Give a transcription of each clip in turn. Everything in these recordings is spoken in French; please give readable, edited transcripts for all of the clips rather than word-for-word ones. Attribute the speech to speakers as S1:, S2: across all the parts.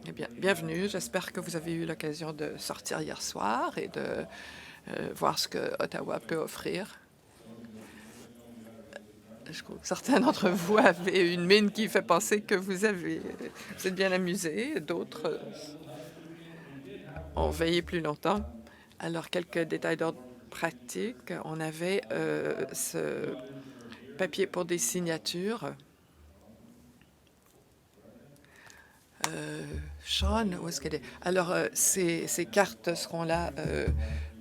S1: Eh bien, bienvenue. J'espère que vous avez eu l'occasion de sortir hier soir et de voir ce que Ottawa peut offrir. Je crois que certains d'entre vous avaient une mine qui fait penser que vous êtes bien amusés. D'autres ont veillé plus longtemps. Alors, quelques détails d'ordre pratique. On avait ce papier pour des signatures. Sean, où est-ce qu'elle est? Alors, ces cartes seront là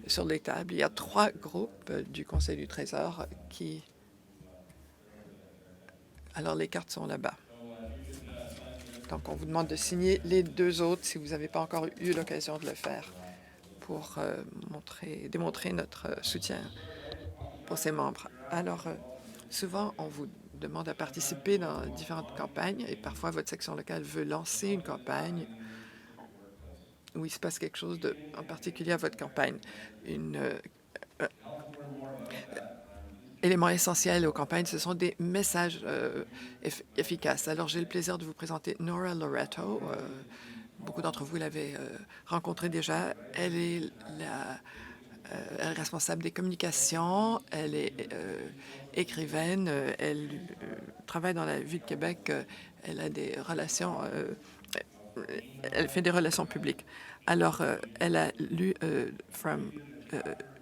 S1: sur les tables. Il y a 3 groupes du Conseil du Trésor qui... Alors, les cartes sont là-bas. Donc, on vous demande de signer les 2 autres si vous n'avez pas encore eu l'occasion de le faire pour démontrer notre soutien pour ces membres. Alors, souvent, on vous demande à participer dans différentes campagnes et parfois, votre section locale veut lancer une campagne où il se passe quelque chose en particulier à votre campagne. Élément essentiel aux campagnes, ce sont des messages efficaces. Alors, j'ai le plaisir de vous présenter Nora Loretto. Beaucoup d'entre vous l'avez rencontrée déjà. Elle est responsable des communications. Elle est écrivaine. Elle travaille dans la ville de Québec. Elle a des relations. Elle fait des relations publiques. Alors, elle a lu From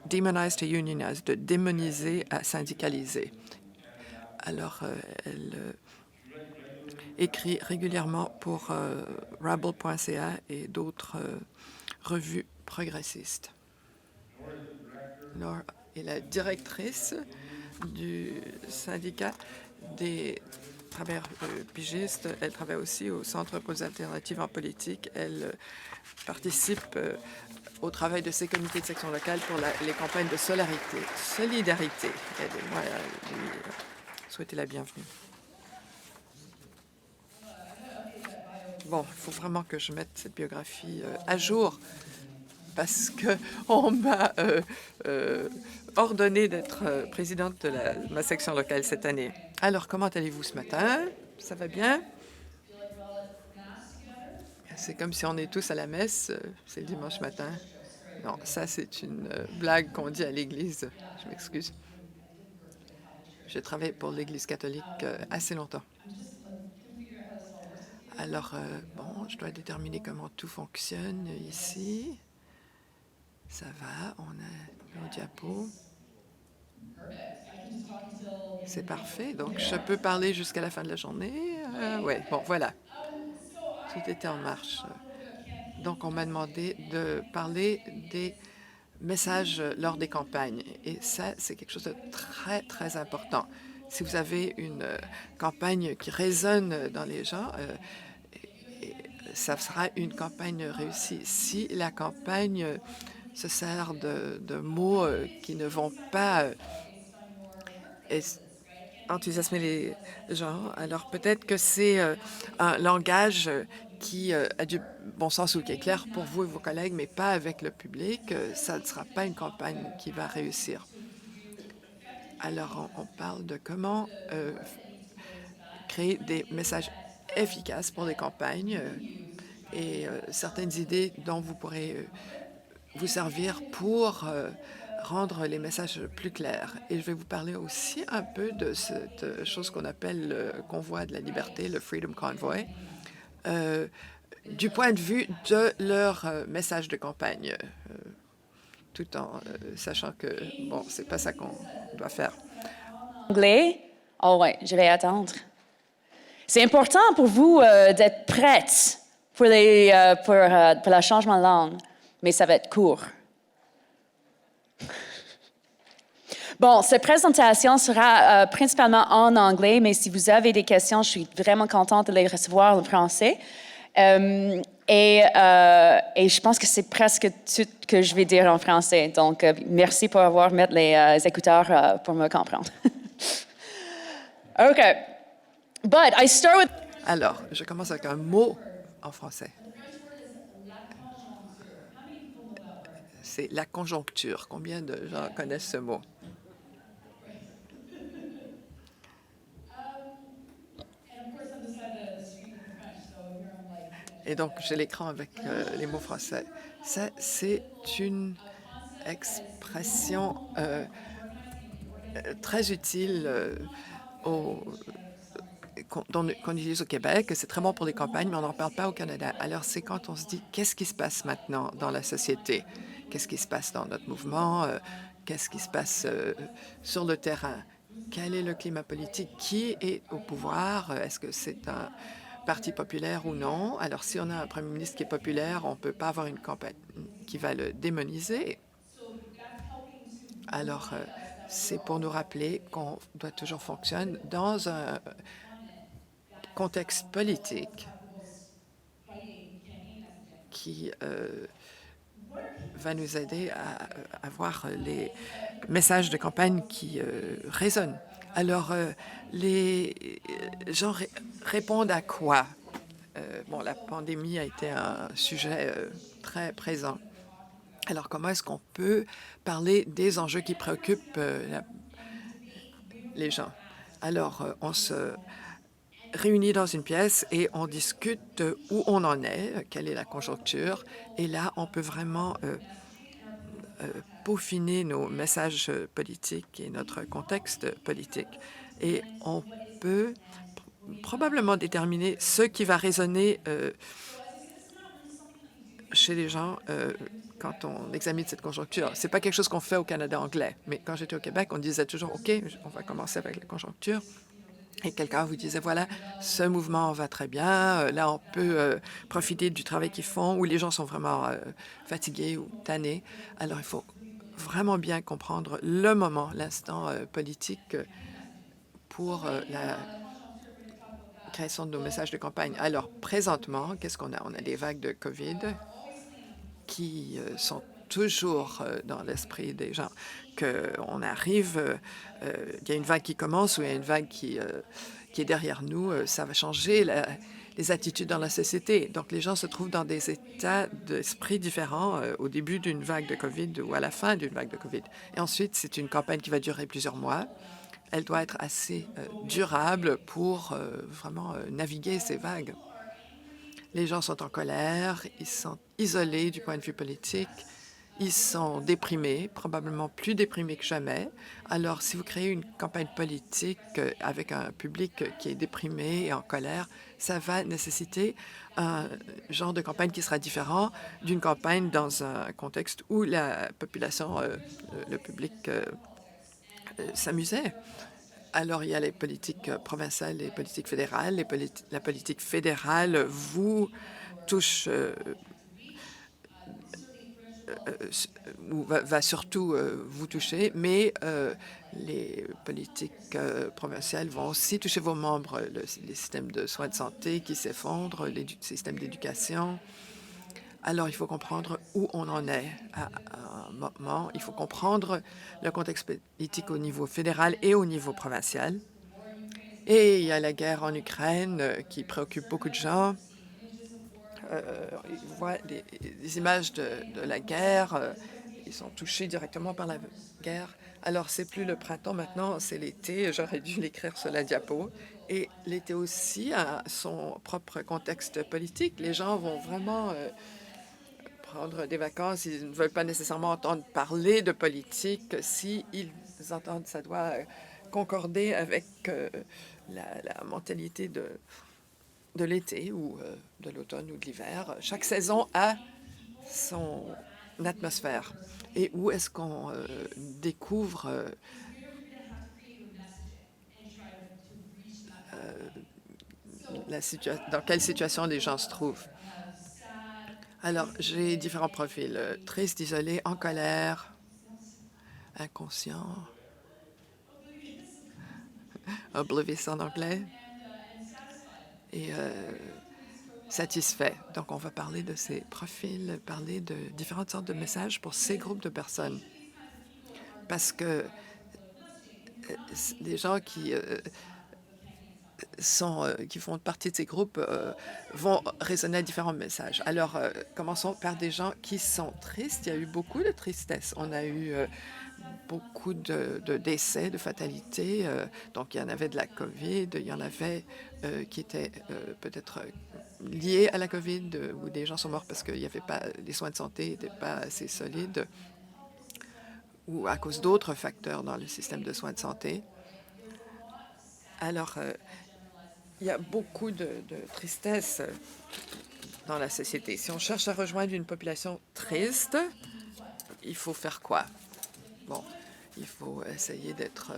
S1: Demonize to Unionize, de démoniser à syndicaliser. Alors, elle écrit régulièrement pour Rabble.ca et d'autres revues progressistes. Laura est la directrice du syndicat des travailleurs pigistes. Elle travaille aussi au Centre pour les alternatives en politique. Elle participe au travail de ces comités de section locale pour les campagnes de solidarité. Aidez-moi à lui souhaiter la bienvenue. Bon, il faut vraiment que je mette cette biographie à jour parce qu'on m'a ordonné d'être présidente de ma section locale cette année. Alors, comment allez-vous ce matin? Ça va bien? C'est comme si on est tous à la messe, c'est le dimanche matin. Non, ça, c'est une blague qu'on dit à l'Église. Je m'excuse. J'ai travaillé pour l'Église catholique assez longtemps. Alors, bon, je dois déterminer comment tout fonctionne ici. Ça va, on a nos diapos. C'est parfait. Donc, je peux parler jusqu'à la fin de la journée. Oui, bon, voilà. Tout était en marche. Donc, on m'a demandé de parler des messages lors des campagnes. Et ça, c'est quelque chose de très, très important. Si vous avez une campagne qui résonne dans les gens, ça sera une campagne réussie. Si la campagne se sert de mots qui ne vont pas enthousiasmer les gens, alors peut-être que c'est un langage qui a du bon sens ou qui est clair pour vous et vos collègues, mais pas avec le public. Ça ne sera pas une campagne qui va réussir. Alors, on parle de comment créer des messages efficaces pour des campagnes et certaines idées dont vous pourrez vous servir pour rendre les messages plus clairs. Et je vais vous parler aussi un peu de cette chose qu'on appelle le convoi de la liberté, le Freedom Convoy, du point de vue de leur message de campagne, tout en sachant que, bon, c'est pas ça qu'on doit faire.
S2: Anglais? Oh ouais, je vais attendre. C'est important pour vous d'être prête pour le changement de langue, mais ça va être court. Bon, cette présentation sera principalement en anglais, mais si vous avez des questions, je suis vraiment contente de les recevoir en français. Et je pense que c'est presque tout que je vais dire en français. Donc, merci pour avoir mis les écouteurs pour me comprendre. OK. But I start with...
S1: Alors, je commence avec un mot en français. C'est la conjoncture. Combien de gens connaissent ce mot? Et donc, j'ai l'écran avec les mots français. Ça, c'est une expression très utile qu'on utilise au Québec. C'est très bon pour les campagnes, mais on n'en parle pas au Canada. Alors, c'est quand on se dit, qu'est-ce qui se passe maintenant dans la société? Qu'est-ce qui se passe dans notre mouvement? Qu'est-ce qui se passe sur le terrain? Quel est le climat politique? Qui est au pouvoir? Est-ce que c'est un parti populaire ou non? Alors, si on a un premier ministre qui est populaire, on ne peut pas avoir une campagne qui va le démoniser. Alors, c'est pour nous rappeler qu'on doit toujours fonctionner dans un contexte politique qui va nous aider à avoir les messages de campagne qui résonnent. Alors, les gens répondent à quoi? Bon, la pandémie a été un sujet très présent. Alors, comment est-ce qu'on peut parler des enjeux qui préoccupent les gens? Alors, on se réunis dans une pièce et on discute où on en est, quelle est la conjoncture. Et là, on peut vraiment peaufiner nos messages politiques et notre contexte politique. Et on peut probablement déterminer ce qui va résonner chez les gens quand on examine cette conjoncture. C'est pas quelque chose qu'on fait au Canada anglais, mais quand j'étais au Québec, on disait toujours, OK, on va commencer avec la conjoncture. Et quelqu'un vous disait, voilà, ce mouvement va très bien, là, on peut profiter du travail qu'ils font, ou les gens sont vraiment fatigués ou tannés. Alors, il faut vraiment bien comprendre le moment, l'instant politique pour la création de nos messages de campagne. Alors, présentement, qu'est-ce qu'on a? On a des vagues de COVID qui sont toujours dans l'esprit des gens, qu'on arrive, il y a une vague qui commence ou il y a une vague qui est derrière nous, ça va changer les attitudes dans la société. Donc, les gens se trouvent dans des états d'esprit différents au début d'une vague de COVID ou à la fin d'une vague de COVID. Et ensuite, c'est une campagne qui va durer plusieurs mois. Elle doit être assez durable pour vraiment naviguer ces vagues. Les gens sont en colère, ils sont isolés du point de vue politique, ils sont déprimés, probablement plus déprimés que jamais. Alors, si vous créez une campagne politique avec un public qui est déprimé et en colère, ça va nécessiter un genre de campagne qui sera différent d'une campagne dans un contexte où la population, le public s'amusait. Alors, il y a les politiques provinciales, les politiques fédérales. La politique fédérale vous touche ou va surtout vous toucher, mais les politiques provinciales vont aussi toucher vos membres, les systèmes de soins de santé qui s'effondrent, les systèmes d'éducation. Alors, il faut comprendre où on en est à un moment. Il faut comprendre le contexte politique au niveau fédéral et au niveau provincial. Et il y a la guerre en Ukraine qui préoccupe beaucoup de gens. Ils voient des images de la guerre. Ils sont touchés directement par la guerre. Alors, c'est plus le printemps maintenant, c'est l'été. J'aurais dû l'écrire sur la diapo. Et l'été aussi a son propre contexte politique. Les gens vont vraiment prendre des vacances. Ils ne veulent pas nécessairement entendre parler de politique. Si ils entendent, ça doit concorder avec la mentalité de l'été ou de l'automne ou de l'hiver. Chaque saison a son atmosphère. Et où est-ce qu'on découvre dans quelle situation les gens se trouvent? Alors, j'ai différents profils. Triste, isolé, en colère, inconscient, oblivious en anglais, et satisfait. Donc, on va parler de ces profils, parler de différentes sortes de messages pour ces groupes de personnes. Parce que les gens qui qui font partie de ces groupes vont résonner à différents messages. Alors, commençons par des gens qui sont tristes. Il y a eu beaucoup de tristesse. On a eu beaucoup de décès, de fatalités. Donc, il y en avait de la COVID, il y en avait qui étaient peut-être liés à la COVID, où des gens sont morts parce qu'il n'y avait pas, les soins de santé n'étaient pas assez solides, ou à cause d'autres facteurs dans le système de soins de santé. Alors, il y a beaucoup de tristesse dans la société. Si on cherche à rejoindre une population triste, il faut faire quoi? Bon, il faut essayer d'être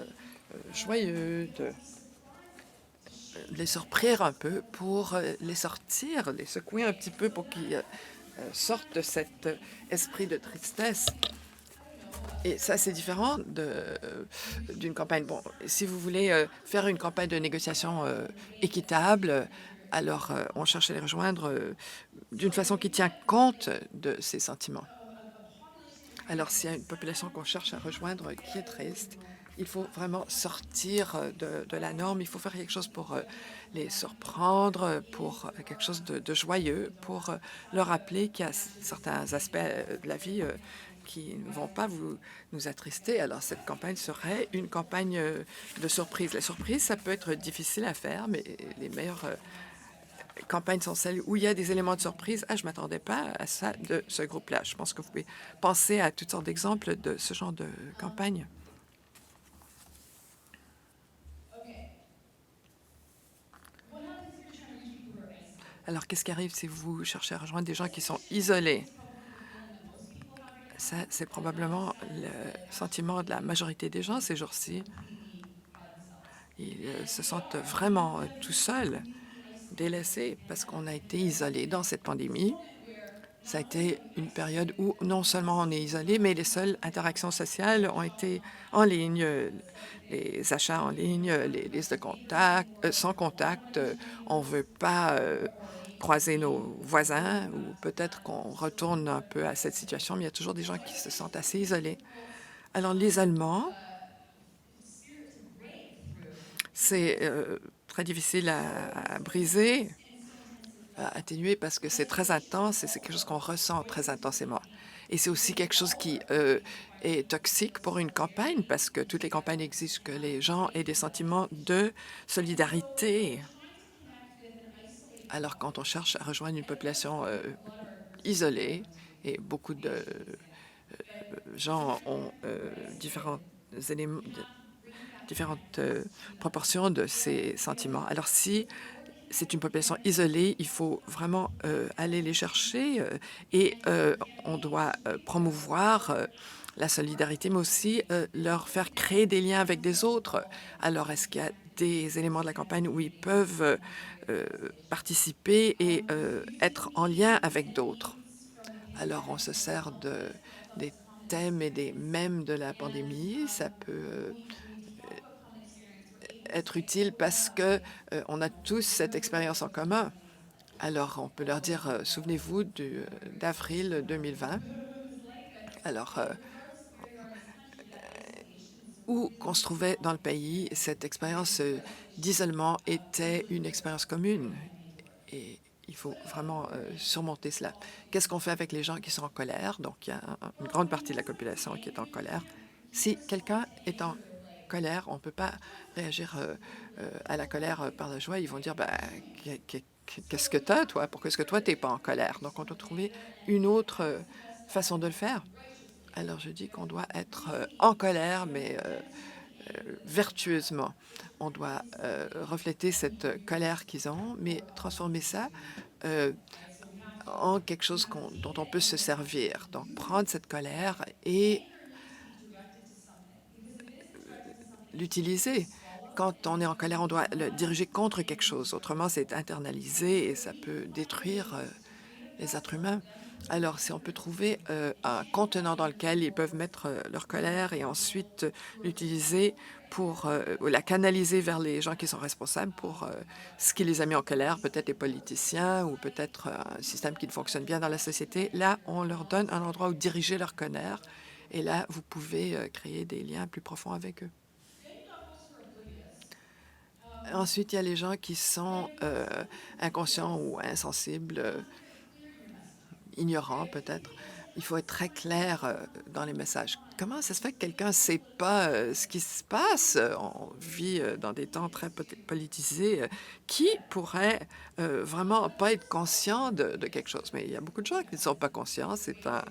S1: joyeux, de les surprendre un peu pour les sortir, les secouer un petit peu pour qu'ils sortent de cet esprit de tristesse. Et ça, c'est différent d'une campagne. Bon, si vous voulez faire une campagne de négociation équitable, alors on cherche à les rejoindre d'une façon qui tient compte de ces sentiments. Alors, s'il y a une population qu'on cherche à rejoindre qui est triste, il faut vraiment sortir de la norme. Il faut faire quelque chose pour les surprendre, pour quelque chose de joyeux, pour leur rappeler qu'il y a certains aspects de la vie qui ne vont pas nous attrister. Alors, cette campagne serait une campagne de surprise. La surprise, ça peut être difficile à faire, mais les meilleures campagnes sont celles où il y a des éléments de surprise. Ah, je ne m'attendais pas à ça de ce groupe-là. Je pense que vous pouvez penser à toutes sortes d'exemples de ce genre de campagne. Alors, qu'est-ce qui arrive si vous cherchez à rejoindre des gens qui sont isolés? Ça, c'est probablement le sentiment de la majorité des gens ces jours-ci. Ils se sentent vraiment tout seuls, délaissés, parce qu'on a été isolés dans cette pandémie. Ça a été une période où non seulement on est isolé, mais les seules interactions sociales ont été en ligne, les achats en ligne, les listes de contacts, sans contact. On ne veut pas croiser nos voisins ou peut-être qu'on retourne un peu à cette situation, mais il y a toujours des gens qui se sentent assez isolés. Alors, l'isolement, c'est très difficile à briser, à atténuer parce que c'est très intense et c'est quelque chose qu'on ressent très intensément. Et c'est aussi quelque chose qui est toxique pour une campagne parce que toutes les campagnes exigent que les gens aient des sentiments de solidarité. Alors, quand on cherche à rejoindre une population isolée, et beaucoup de gens ont différentes proportions de ces sentiments. Alors, si c'est une population isolée, il faut vraiment aller les chercher et on doit promouvoir la solidarité, mais aussi leur faire créer des liens avec des autres. Alors, est-ce qu'il y a des éléments de la campagne où ils peuvent participer et être en lien avec d'autres? Alors, on se sert des thèmes et des mèmes de la pandémie. Ça peut être utile parce que on a tous cette expérience en commun. Alors, on peut leur dire, souvenez-vous d'avril 2020. Alors, où qu'on se trouvait dans le pays, cette expérience d'isolement était une expérience commune. Et il faut vraiment surmonter cela. Qu'est-ce qu'on fait avec les gens qui sont en colère? Donc, il y a une grande partie de la population qui est en colère. Si quelqu'un est en colère, on ne peut pas réagir à la colère par la joie. Ils vont dire, bah, qu'est-ce que tu as, toi? Pourquoi est-ce que toi, tu n'es pas en colère? Donc, on doit trouver une autre façon de le faire. Alors, je dis qu'on doit être en colère, mais vertueusement. On doit refléter cette colère qu'ils ont, mais transformer ça en quelque chose dont on peut se servir. Donc, prendre cette colère et l'utiliser. Quand on est en colère, on doit le diriger contre quelque chose. Autrement, c'est internalisé et ça peut détruire les êtres humains. Alors, si on peut trouver un contenant dans lequel ils peuvent mettre leur colère et ensuite l'utiliser pour la canaliser vers les gens qui sont responsables pour ce qui les a mis en colère, peut-être les politiciens ou peut-être un système qui ne fonctionne bien dans la société, là, on leur donne un endroit où diriger leur colère et là, vous pouvez créer des liens plus profonds avec eux. Ensuite, il y a les gens qui sont inconscients ou insensibles, ignorants peut-être. il faut être très clair dans les messages. Comment ça se fait que quelqu'un ne sait pas ce qui se passe? On vit dans des temps très politisés. Qui pourrait vraiment pas être conscient de quelque chose? Mais il y a beaucoup de gens qui ne sont pas conscients. C'est un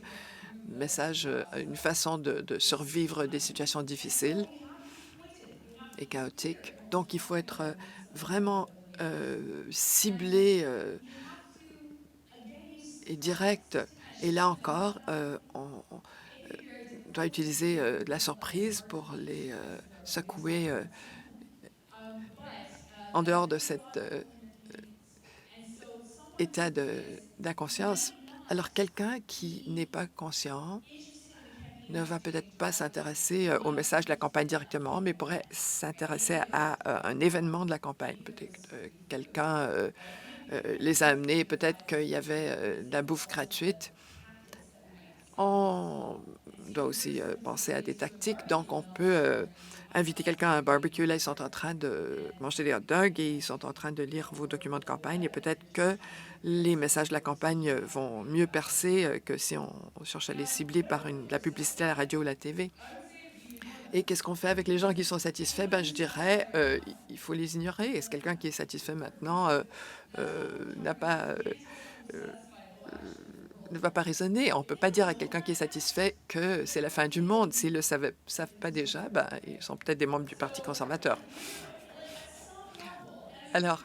S1: message, une façon de survivre des situations difficiles et chaotiques. Donc, il faut être vraiment ciblé et direct. Et là encore, on doit utiliser de la surprise pour les secouer en dehors de cet état d'inconscience. Alors, quelqu'un qui n'est pas conscient ne va peut-être pas s'intéresser au message de la campagne directement, mais pourrait s'intéresser à un événement de la campagne. Peut-être que quelqu'un les a amenés, peut-être qu'il y avait de la bouffe gratuite. On doit aussi penser à des tactiques. Donc, on peut inviter quelqu'un à un barbecue. Là, ils sont en train de manger des hot dogs et ils sont en train de lire vos documents de campagne. Et peut-être que les messages de la campagne vont mieux percer que si on cherche à les cibler par de la publicité à la radio ou la TV. Et qu'est-ce qu'on fait avec les gens qui sont satisfaits? Ben, je dirais, il faut les ignorer. Est-ce quelqu'un qui est satisfait maintenant n'a pas ne va pas raisonner. On ne peut pas dire à quelqu'un qui est satisfait que c'est la fin du monde. S'ils ne le savent pas déjà, ben, ils sont peut-être des membres du Parti conservateur. Alors,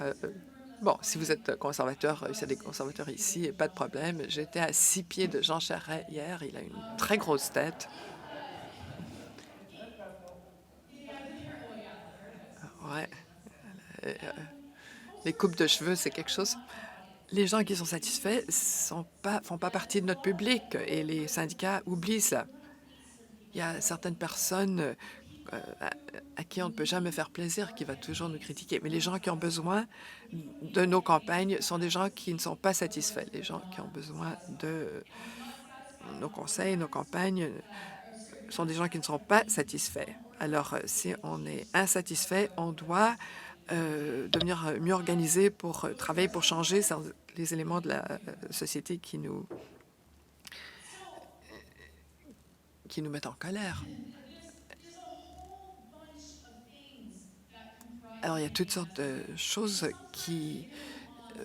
S1: bon, si vous êtes conservateur, il y a des conservateurs ici, pas de problème. J'étais à 6 pieds de Jean Charest hier. Il a une très grosse tête. Ouais. Les coupes de cheveux, c'est quelque chose. Les gens qui sont satisfaits font pas partie de notre public et les syndicats oublient ça. Il y a certaines personnes à qui on ne peut jamais faire plaisir, qui va toujours nous critiquer. Mais les gens qui ont besoin de nos campagnes sont des gens qui ne sont pas satisfaits. Les gens qui ont besoin de nos conseils, nos campagnes, sont des gens qui ne sont pas satisfaits. Alors, si on est insatisfait, on doit devenir mieux organisé pour travailler pour changer les éléments de la société qui nous mettent en colère. Alors, il y a toutes sortes de choses qui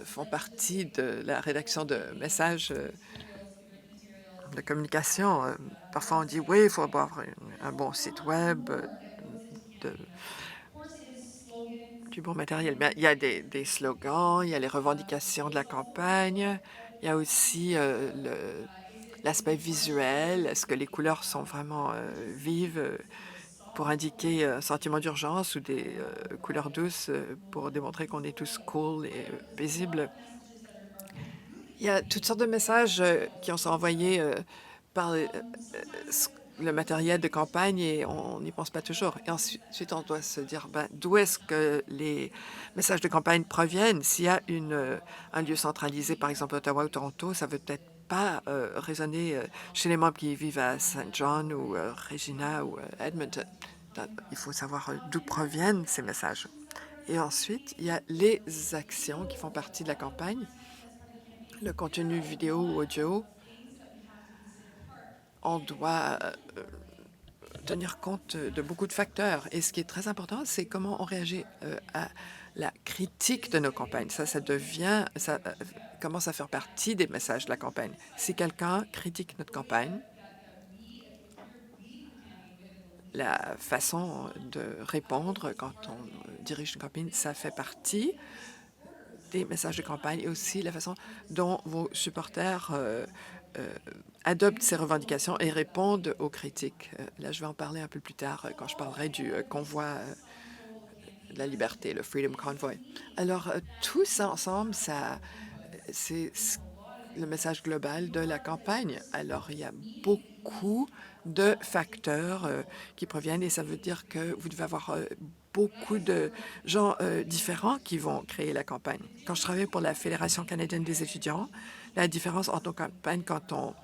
S1: font partie de la rédaction de messages de communication. Parfois, on dit, oui, il faut avoir un bon site web, du bon matériel. Mais il y a des slogans, il y a les revendications de la campagne, il y a aussi l'aspect visuel. Est-ce que les couleurs sont vraiment vives pour indiquer un sentiment d'urgence ou des couleurs douces pour démontrer qu'on est tous cool et paisibles? Il y a toutes sortes de messages qui ont sont envoyés par le matériel de campagne et on n'y pense pas toujours. Et ensuite, on doit se dire, ben, d'où est-ce que les messages de campagne proviennent? S'il y a un lieu centralisé, par exemple Ottawa ou Toronto, ça ne veut peut-être pas résonner chez les membres qui vivent à Saint John ou Regina ou Edmonton. Il faut savoir d'où proviennent ces messages. Et ensuite, il y a les actions qui font partie de la campagne, le contenu vidéo ou audio. On doit tenir compte de beaucoup de facteurs. Et ce qui est très important, c'est comment on réagit à la critique de nos campagnes. Ça commence à faire partie des messages de la campagne. Si quelqu'un critique notre campagne, la façon de répondre quand on dirige une campagne, ça fait partie des messages de campagne et aussi la façon dont vos supporters adoptent ces revendications et répondent aux critiques. Là, je vais en parler un peu plus tard quand je parlerai du convoi de la liberté, le Freedom Convoy. Alors, tout ça ensemble, c'est le message global de la campagne. Alors, il y a beaucoup de facteurs qui proviennent et ça veut dire que vous devez avoir beaucoup de gens différents qui vont créer la campagne. Quand je travaillais pour la Fédération canadienne des étudiants, la différence entre nos campagnes quand on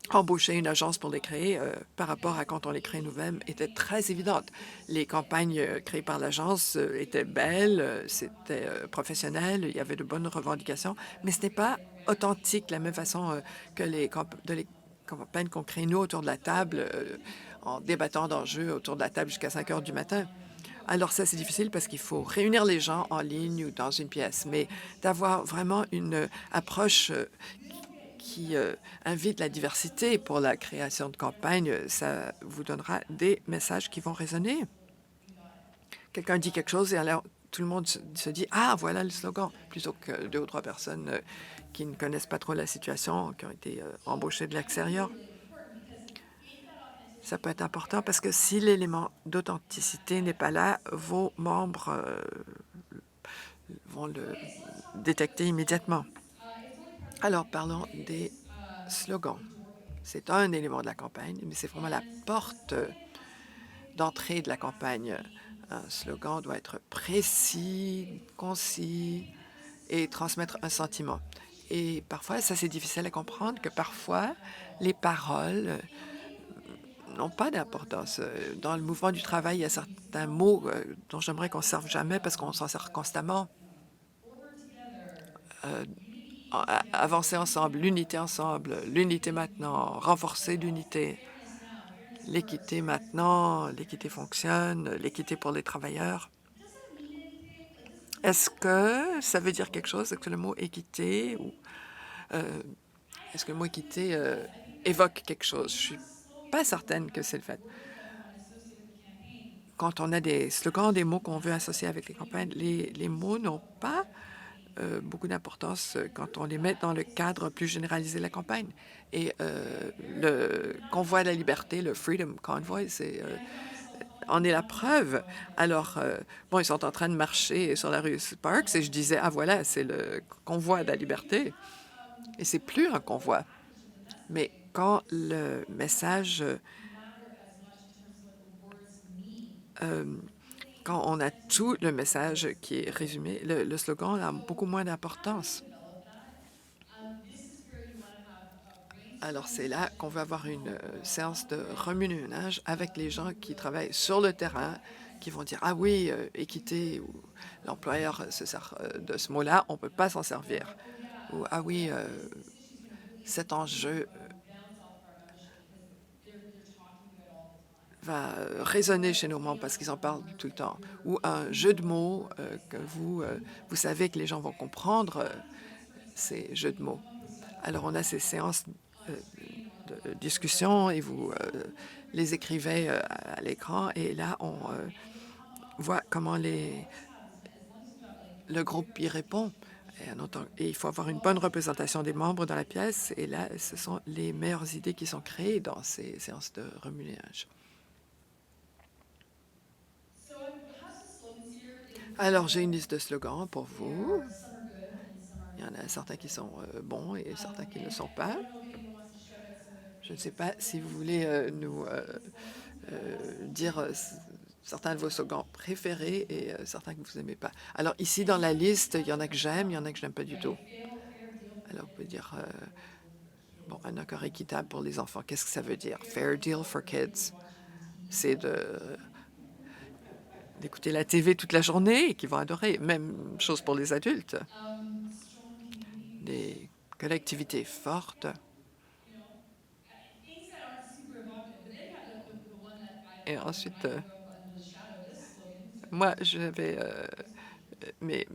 S1: embauchait une agence pour les créer par rapport à quand on les crée nous-mêmes était très évidente. Les campagnes créées par l'agence étaient belles, c'était professionnel, il y avait de bonnes revendications, mais ce n'est pas authentique de la même façon que campagne qu'on crée, nous, autour de la table, en débattant d'enjeux autour de la table jusqu'à 5 heures du matin. Alors ça, c'est difficile parce qu'il faut réunir les gens en ligne ou dans une pièce, mais d'avoir vraiment une approche qui invite la diversité pour la création de campagne, ça vous donnera des messages qui vont résonner. Quelqu'un dit quelque chose et alors tout le monde se dit « Ah, voilà le slogan », plutôt que 2 ou 3 personnes qui ne connaissent pas trop la situation, qui ont été embauchées de l'extérieur. Ça peut être important parce que si l'élément d'authenticité n'est pas là, vos membres vont le détecter immédiatement. Alors, parlons des slogans. C'est un élément de la campagne, mais c'est vraiment la porte d'entrée de la campagne. Un slogan doit être précis, concis et transmettre un sentiment. Et parfois, ça c'est difficile à comprendre, que parfois, les paroles n'ont pas d'importance. Dans le mouvement du travail, il y a certains mots dont j'aimerais qu'on ne serve jamais parce qu'on s'en sert constamment. Avancer ensemble, l'unité maintenant, renforcer l'unité, l'équité maintenant, l'équité fonctionne, l'équité pour les travailleurs. Est-ce que ça veut dire quelque chose? Est-ce que le mot équité ou est-ce que le mot équité évoque quelque chose? Je suis pas certaine que c'est le fait. Quand on a des slogans, des mots qu'on veut associer avec les campagnes, les mots n'ont pas beaucoup d'importance quand on les met dans le cadre plus généralisé de la campagne. Et le convoi de la liberté, le Freedom Convoy, en est la preuve. Alors, bon, ils sont en train de marcher sur la rue Sparks et je disais, ah voilà, c'est le convoi de la liberté. Et c'est plus un convoi. Mais quand le message, quand on a tout le message qui est résumé, le slogan a beaucoup moins d'importance. Alors, c'est là qu'on va avoir une séance de remue-ménage avec les gens qui travaillent sur le terrain, qui vont dire « Ah oui, équité » ou « L'employeur se sert de ce mot-là, on ne peut pas s'en servir » ou « Ah oui, cet enjeu va résonner chez nos membres parce qu'ils en parlent tout le temps » ou un jeu de mots que vous savez que les gens vont comprendre ces jeux de mots. Alors, on a ces séances de discussion et vous les écrivez à l'écran et là, on voit comment le groupe y répond. Et il faut avoir une bonne représentation des membres dans la pièce et là, ce sont les meilleures idées qui sont créées dans ces séances de remue-ménage. Alors, j'ai une liste de slogans pour vous. Il y en a certains qui sont bons et certains qui ne le sont pas. Je ne sais pas si vous voulez nous dire certains de vos slogans préférés et certains que vous n'aimez pas. Alors ici, dans la liste, il y en a que j'aime, il y en a que je n'aime pas du tout. Alors, on peut dire, bon, un accord équitable pour les enfants. Qu'est-ce que ça veut dire? Fair deal for kids. C'est d'écouter la TV toute la journée et qu'ils vont adorer. Même chose pour les adultes. Des collectivités fortes. Et ensuite, moi, j'avais... mais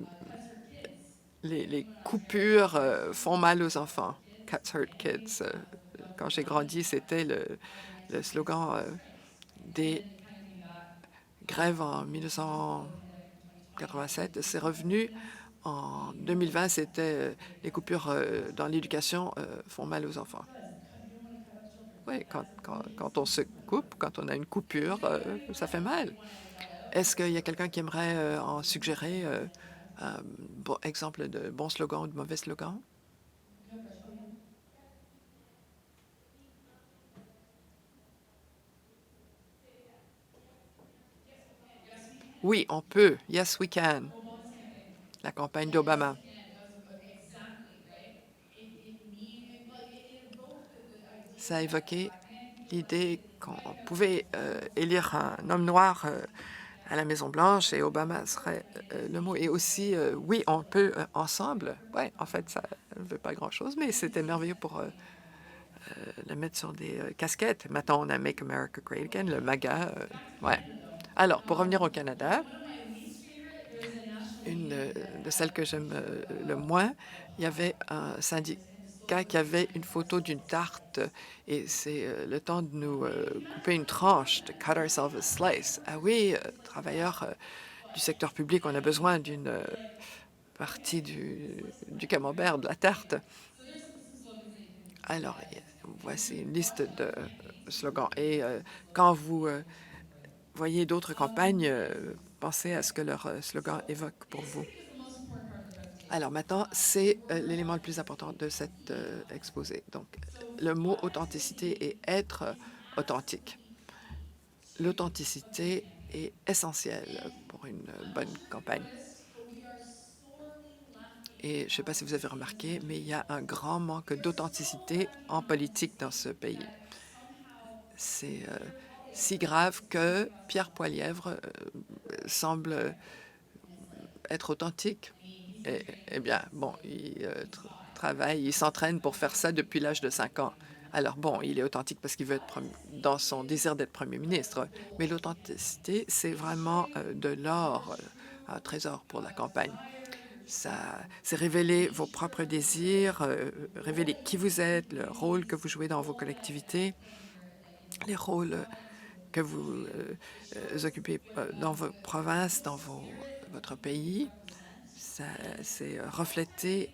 S1: les coupures font mal aux enfants. Cuts hurt kids. Quand j'ai grandi, c'était le slogan des grèves en 1987. C'est revenu en 2020, c'était les coupures dans l'éducation font mal aux enfants. Oui, quand on se coupe, quand on a une coupure, ça fait mal. Est-ce qu'il y a quelqu'un qui aimerait en suggérer un bon exemple de bon slogan ou de mauvais slogan? Oui, on peut. Yes, we can. La campagne d'Obama. Ça a évoqué l'idée qu'on pouvait élire un homme noir à la Maison-Blanche et Obama serait le mot. Et aussi, oui, on peut ensemble. Oui, en fait, ça ne veut pas grand-chose, mais c'était merveilleux pour le mettre sur des casquettes. Maintenant, on a Make America Great Again, le MAGA. Ouais. Alors, pour revenir au Canada, une de celles que j'aime le moins, il y avait un syndicat qui avait une photo d'une tarte et c'est le temps de nous couper une tranche, de cut ourselves a slice. Ah oui, travailleurs du secteur public, on a besoin d'une partie du camembert, de la tarte. Alors, voici une liste de slogans. Et quand vous voyez d'autres campagnes, pensez à ce que leur slogan évoque pour vous. Alors maintenant, c'est l'élément le plus important de cet exposé. Donc, le mot authenticité et être authentique. L'authenticité est essentielle pour une bonne campagne. Et je ne sais pas si vous avez remarqué, mais il y a un grand manque d'authenticité en politique dans ce pays. C'est si grave que Pierre Poilievre semble être authentique. Eh bien, bon, il travaille, il s'entraîne pour faire ça depuis l'âge de 5 ans. Alors bon, il est authentique parce qu'il veut être dans son désir d'être Premier ministre, mais l'authenticité, c'est vraiment de l'or, un trésor pour la campagne. C'est révéler vos propres désirs, révéler qui vous êtes, le rôle que vous jouez dans vos collectivités, les rôles que vous occupez dans vos provinces, dans votre pays. C'est refléter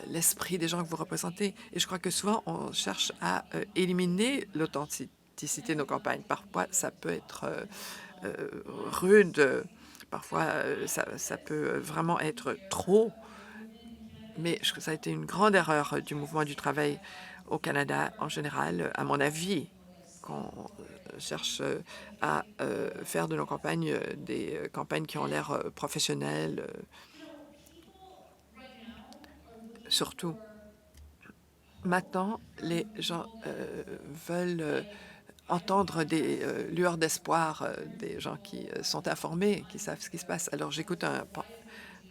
S1: l'esprit des gens que vous représentez. Et je crois que souvent, on cherche à éliminer l'authenticité de nos campagnes. Parfois, ça peut être rude. Parfois, ça peut vraiment être trop. Mais ça a été une grande erreur du mouvement du travail au Canada en général, à mon avis, qu'on cherche à faire de nos campagnes des campagnes qui ont l'air professionnelles, surtout. Maintenant, les gens veulent entendre des lueurs d'espoir, des gens qui sont informés, qui savent ce qui se passe. Alors, j'écoute un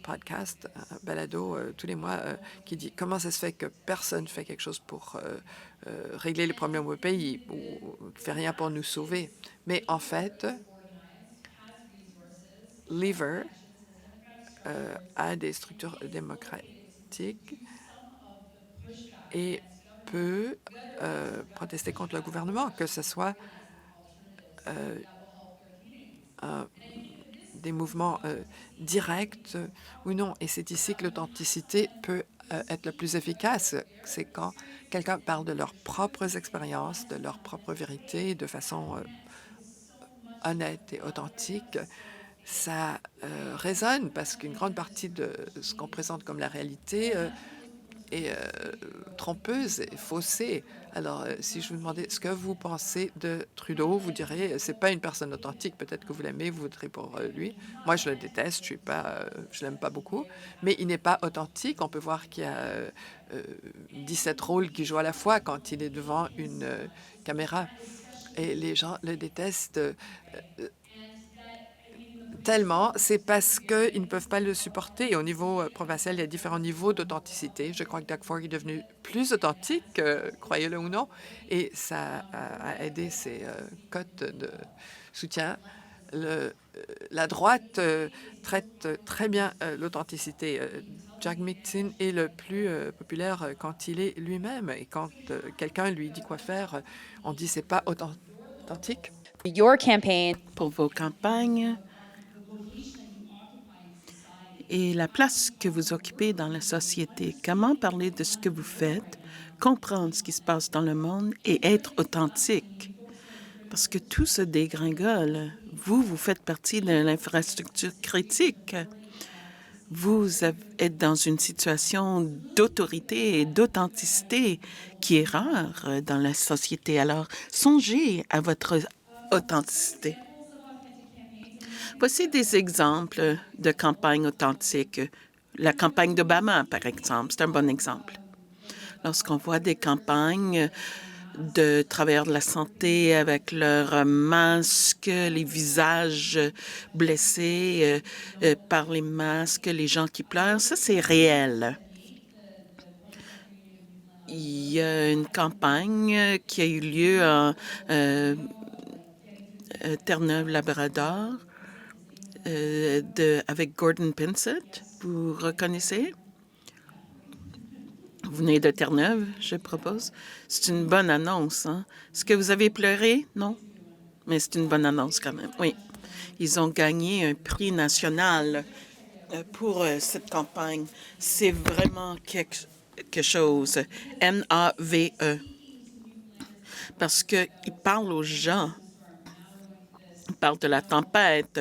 S1: podcast, un balado tous les mois qui dit comment ça se fait que personne ne fait quelque chose pour régler les problèmes au pays ou ne fait rien pour nous sauver. Mais en fait, Lever a des structures démocratiques et peut protester contre le gouvernement, que ce soit des mouvements directs ou non. Et c'est ici que l'authenticité peut être le plus efficace. C'est quand quelqu'un parle de leurs propres expériences, de leur propre vérité, de façon honnête et authentique. Ça résonne parce qu'une grande partie de ce qu'on présente comme la réalité est trompeuse et faussée. Alors, si je vous demandais ce que vous pensez de Trudeau, vous direz c'est pas une personne authentique. Peut-être que vous l'aimez, vous voterez pour lui. Moi, je le déteste, je l'aime pas beaucoup, mais il n'est pas authentique. On peut voir qu'il y a 17 rôles qu'il joue à la fois quand il est devant une caméra. Et les gens le détestent tellement, c'est parce qu'ils ne peuvent pas le supporter. Et au niveau provincial, il y a différents niveaux d'authenticité. Je crois que Doug Ford est devenu plus authentique, croyez-le ou non, et ça a aidé ses cotes de soutien. La droite traite très bien l'authenticité. Jack Mitzin est le plus populaire quand il est lui-même. Et quand quelqu'un lui dit quoi faire, on dit c'est pas authentique.
S2: Your campaign.
S3: Pour vos campagnes et la place que vous occupez dans la société. Comment parler de ce que vous faites, comprendre ce qui se passe dans le monde et être authentique? Parce que tout se dégringole. Vous faites partie de l'infrastructure critique. Vous êtes dans une situation d'autorité et d'authenticité qui est rare dans la société. Alors, songez à votre authenticité. Voici des exemples de campagnes authentiques. La campagne d'Obama, par exemple, c'est un bon exemple. Lorsqu'on voit des campagnes de travailleurs de la santé avec leurs masques, les visages blessés par les masques, les gens qui pleurent, ça c'est réel. il y a une campagne qui a eu lieu en Terre-Neuve-Labrador avec Gordon Pinsett. Vous reconnaissez? Vous venez de Terre-Neuve, je propose. C'est une bonne annonce. Hein? Est-ce que vous avez pleuré? Non? Mais c'est une bonne annonce quand même. Oui. Ils ont gagné un prix national pour cette campagne. C'est vraiment quelque chose. NAVE. Parce qu'ils parlent aux gens. Ils parlent de la tempête.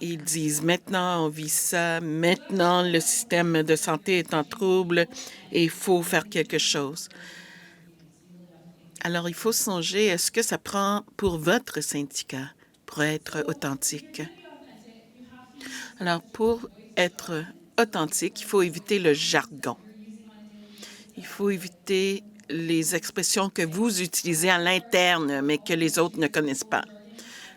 S3: Ils disent maintenant on vit ça, maintenant le système de santé est en trouble et il faut faire quelque chose. Alors il faut songer, est-ce que ça prend pour votre syndicat pour être authentique? Alors pour être authentique, il faut éviter le jargon. Il faut éviter les expressions que vous utilisez à l'interne mais que les autres ne connaissent pas.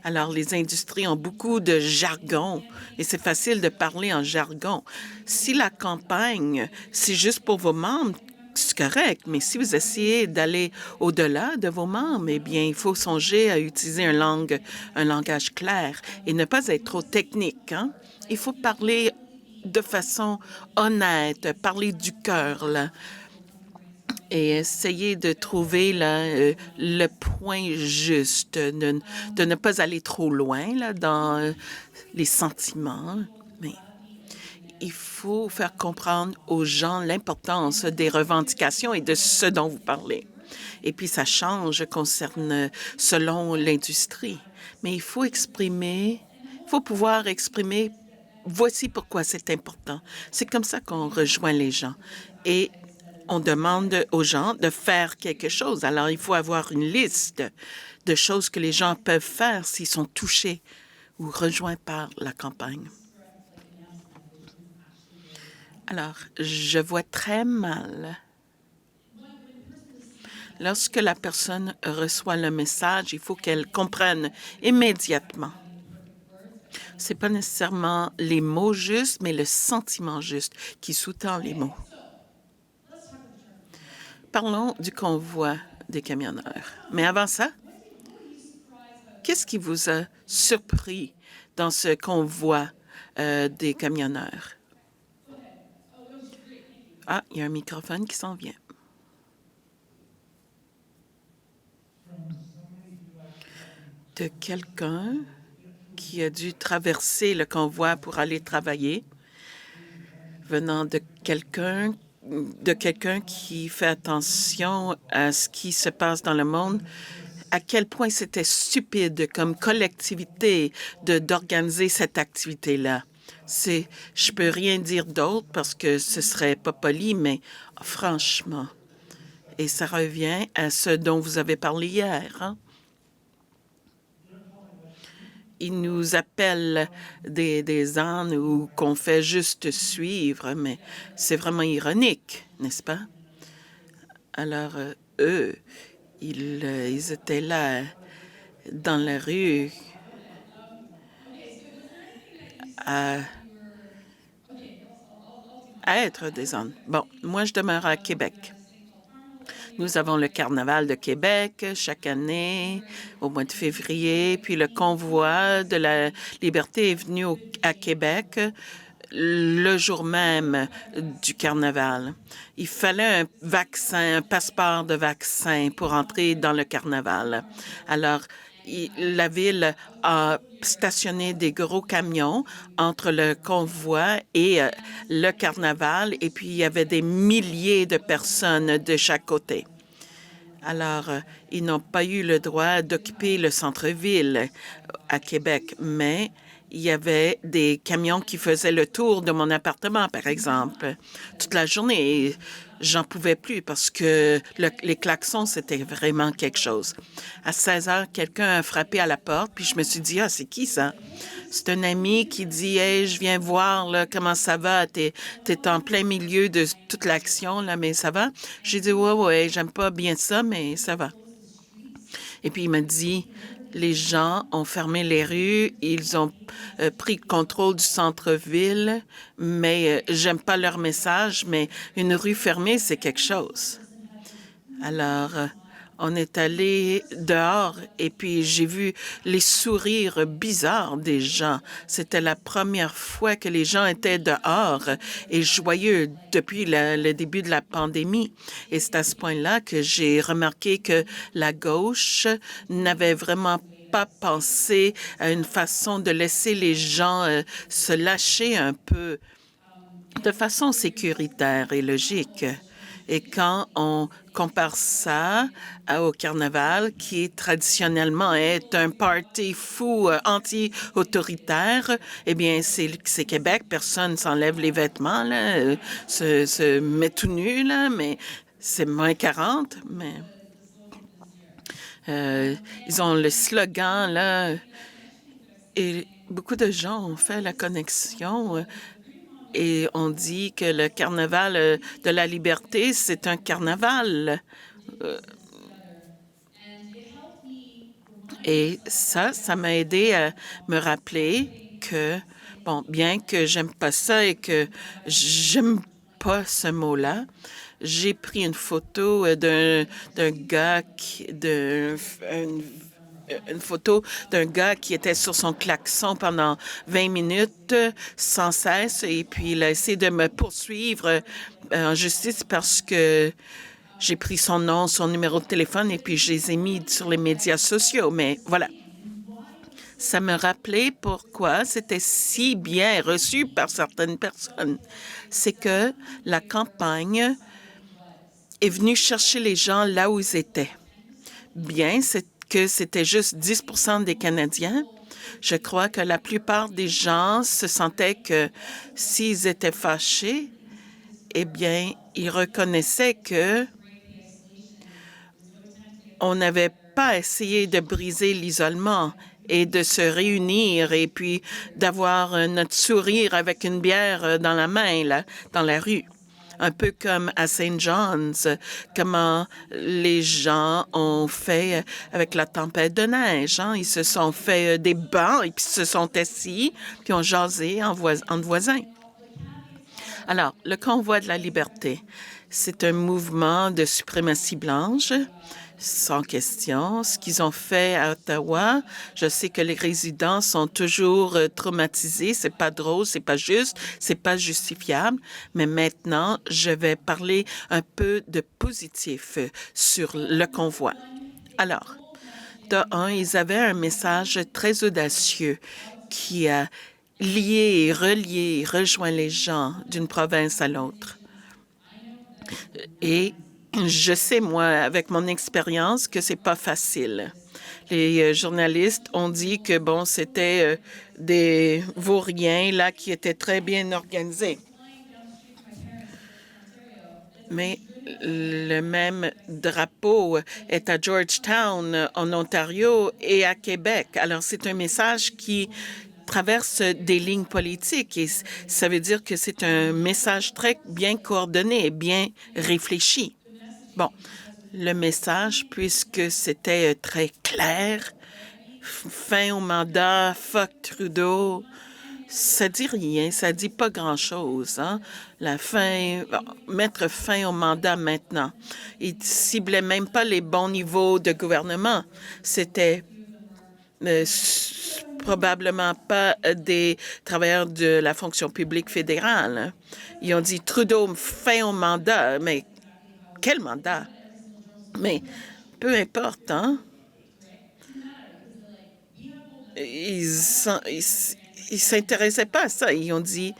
S3: Alors, les industries ont beaucoup de jargon et c'est facile de parler en jargon. Si la campagne, c'est juste pour vos membres, c'est correct, mais si vous essayez d'aller au-delà de vos membres, eh bien, il faut songer à utiliser un langage clair et ne pas être trop technique. Hein? Il faut parler de façon honnête, parler du cœur, là. Et essayer de trouver là, le point juste, de ne pas aller trop loin là, dans les sentiments. Mais il faut faire comprendre aux gens l'importance des revendications et de ce dont vous parlez. Et puis, ça change selon l'industrie. Mais il faut pouvoir exprimer, voici pourquoi c'est important. C'est comme ça qu'on rejoint les gens. Et on demande aux gens de faire quelque chose. Alors, il faut avoir une liste de choses que les gens peuvent faire s'ils sont touchés ou rejoints par la campagne. Alors, je vois très mal. Lorsque la personne reçoit le message, il faut qu'elle comprenne immédiatement. Ce n'est pas nécessairement les mots justes, mais le sentiment juste qui sous-tend les mots. Parlons du convoi des camionneurs. Mais avant ça, qu'est-ce qui vous a surpris dans ce convoi des camionneurs? Ah, il y a un microphone qui s'en vient. De quelqu'un qui a dû traverser le convoi pour aller travailler, venant de quelqu'un qui fait attention à ce qui se passe dans le monde, à quel point c'était stupide comme collectivité d'organiser cette activité-là. Je peux rien dire d'autre parce que ce serait pas poli, mais franchement, et ça revient à ce dont vous avez parlé hier, hein? Ils nous appellent des ânes ou qu'on fait juste suivre, mais c'est vraiment ironique, n'est-ce pas? Alors, eux, ils étaient là dans la rue à être des ânes. Bon, moi, je demeure à Québec. Nous avons le Carnaval de Québec chaque année au mois de février. Puis le convoi de la liberté est venu à Québec le jour même du Carnaval. Il fallait un vaccin, un passeport de vaccin pour entrer dans le Carnaval. Alors, la ville a stationné des gros camions entre le convoi et le carnaval, et puis il y avait des milliers de personnes de chaque côté. Alors, ils n'ont pas eu le droit d'occuper le centre-ville à Québec, mais il y avait des camions qui faisaient le tour de mon appartement, par exemple, toute la journée. Et j'en pouvais plus parce que les klaxons, c'était vraiment quelque chose. À 16 heures, quelqu'un a frappé à la porte, puis je me suis dit, ah, c'est qui ça? C'est un ami qui dit, hey, je viens voir là, comment ça va. T'es en plein milieu de toute l'action, là, mais ça va? J'ai dit, ouais, j'aime pas bien ça, mais ça va. Et puis il m'a dit, les gens ont fermé les rues, ils ont pris le contrôle du centre-ville, mais j'aime pas leur message, mais une rue fermée, c'est quelque chose. Alors, on est allé dehors et puis j'ai vu les sourires bizarres des gens. C'était la première fois que les gens étaient dehors et joyeux depuis le début de la pandémie. Et c'est à ce point-là que j'ai remarqué que la gauche n'avait vraiment pas pensé à une façon de laisser les gens se lâcher un peu de façon sécuritaire et logique. Et quand on compare ça au carnaval, qui traditionnellement est un party fou anti-autoritaire, eh bien, c'est Québec. Personne s'enlève les vêtements, là, se met tout nu, là, mais c'est moins 40. Mais ils ont le slogan, là, et beaucoup de gens ont fait la connexion. Et on dit que le carnaval de la liberté, c'est un carnaval. Et ça m'a aidé à me rappeler que, bon, bien que j'aime pas ça et que j'aime pas ce mot-là, j'ai pris une photo d'un gars une photo d'un gars qui était sur son klaxon pendant 20 minutes sans cesse et puis il a essayé de me poursuivre en justice parce que j'ai pris son nom, son numéro de téléphone et puis je les ai mis sur les médias sociaux. Mais voilà, ça me rappelait pourquoi c'était si bien reçu par certaines personnes. C'est que la campagne est venue chercher les gens là où ils étaient. Bien, c'est que c'était juste 10% des Canadiens. Je crois que la plupart des gens se sentaient que s'ils étaient fâchés, eh bien, ils reconnaissaient que on n'avait pas essayé de briser l'isolement et de se réunir et puis d'avoir notre sourire avec une bière dans la main, là, dans la rue. Un peu comme à St. John's, comment les gens ont fait avec la tempête de neige. Hein? Ils se sont fait des bancs et puis se sont assis, puis ont jasé entre voisins. Alors, le Convoi de la liberté, c'est un mouvement de suprématie blanche, sans question. Ce qu'ils ont fait à Ottawa, je sais que les résidents sont toujours traumatisés. C'est pas drôle, c'est pas juste, c'est pas justifiable. Mais maintenant, je vais parler un peu de positif sur le convoi. Alors, de un, ils avaient un message très audacieux qui a lié, relié, rejoint les gens d'une province à l'autre. Et je sais, moi, avec mon expérience, que c'est pas facile. Les journalistes ont dit que, bon, c'était des vauriens, là, qui étaient très bien organisés. Mais le même drapeau est à Georgetown, en Ontario, et à Québec. Alors, c'est un message qui traverse des lignes politiques et ça veut dire que c'est un message très bien coordonné et bien réfléchi. Bon, le message, puisque c'était très clair, fin au mandat, fuck Trudeau, ça dit rien, ça dit pas grand-chose. Hein? La fin, mettre fin au mandat maintenant. Il ciblait même pas les bons niveaux de gouvernement. C'était probablement pas des travailleurs de la fonction publique fédérale. Hein? Ils ont dit Trudeau fin au mandat, mais quel mandat? Mais peu importe, hein? Ils s'intéressaient pas à ça. Ils ont dit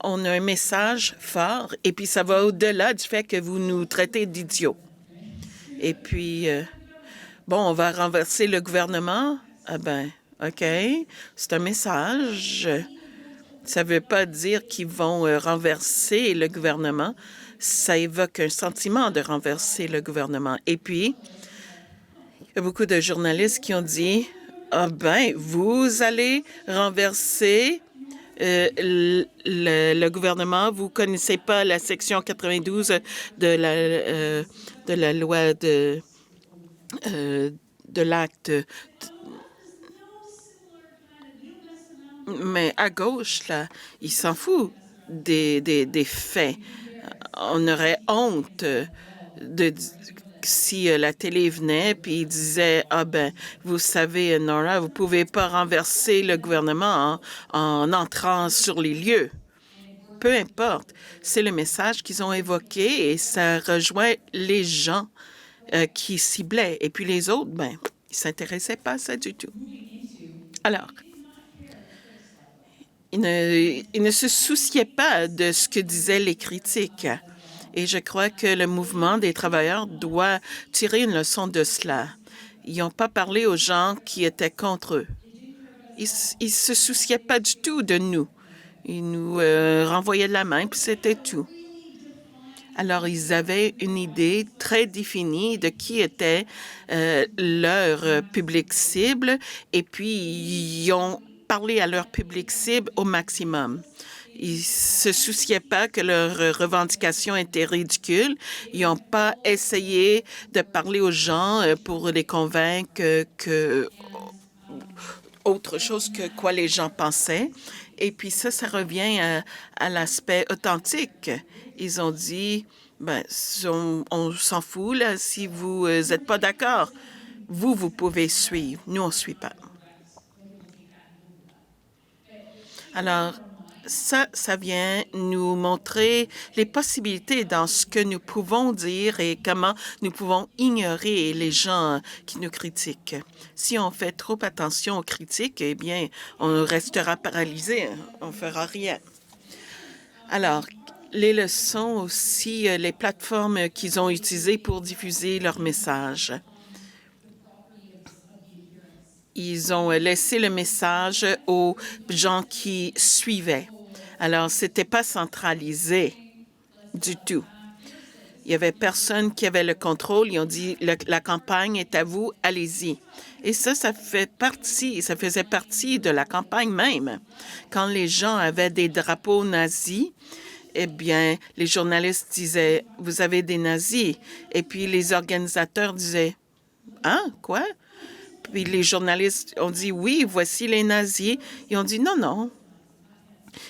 S3: on a un message fort et puis ça va au-delà du fait que vous nous traitez d'idiots. Et puis, bon, on va renverser le gouvernement. Ah ben, OK, c'est un message. Ça ne veut pas dire qu'ils vont renverser le gouvernement. Ça évoque un sentiment de renverser le gouvernement. Et puis, il y a beaucoup de journalistes qui ont dit ah ben, vous allez renverser le gouvernement. Vous ne connaissez pas la section 92 de la loi de l'acte. Mais à gauche, là, ils s'en foutent des faits. On aurait honte si la télé venait puis il disait ah ben vous savez Nora, vous pouvez pas renverser le gouvernement en entrant sur les lieux. Peu importe, c'est le message qu'ils ont évoqué et ça rejoint les gens qui ciblaient. Et puis les autres, ben, ils s'intéressaient pas à ça du tout. Alors, ils ne se souciaient pas de ce que disaient les critiques. Et je crois que le mouvement des travailleurs doit tirer une leçon de cela. Ils n'ont pas parlé aux gens qui étaient contre eux. Ils ne se souciaient pas du tout de nous. Ils nous renvoyaient de la main, puis c'était tout. Alors, ils avaient une idée très définie de qui était leur public cible, et puis ils ont parlé à leur public cible au maximum. Ils ne se souciaient pas que leurs revendications étaient ridicules. Ils n'ont pas essayé de parler aux gens pour les convaincre que autre chose que quoi les gens pensaient. Et puis ça revient à l'aspect authentique. Ils ont dit, ben, on s'en fout, là, si vous n'êtes pas d'accord. Vous pouvez suivre. Nous, on ne suit pas. Alors, ça vient nous montrer les possibilités dans ce que nous pouvons dire et comment nous pouvons ignorer les gens qui nous critiquent. Si on fait trop attention aux critiques, eh bien, on restera paralysé, on ne fera rien. Alors, les leçons aussi, les plateformes qu'ils ont utilisées pour diffuser leurs messages. Ils ont laissé le message aux gens qui suivaient. Alors, ce n'était pas centralisé du tout. Il n'y avait personne qui avait le contrôle. Ils ont dit, la campagne est à vous, allez-y. Et ça faisait partie de la campagne même. Quand les gens avaient des drapeaux nazis, eh bien, les journalistes disaient, vous avez des nazis. Et puis, les organisateurs disaient, hein, quoi? Puis les journalistes ont dit, oui, voici les nazis. Ils ont dit, non, non.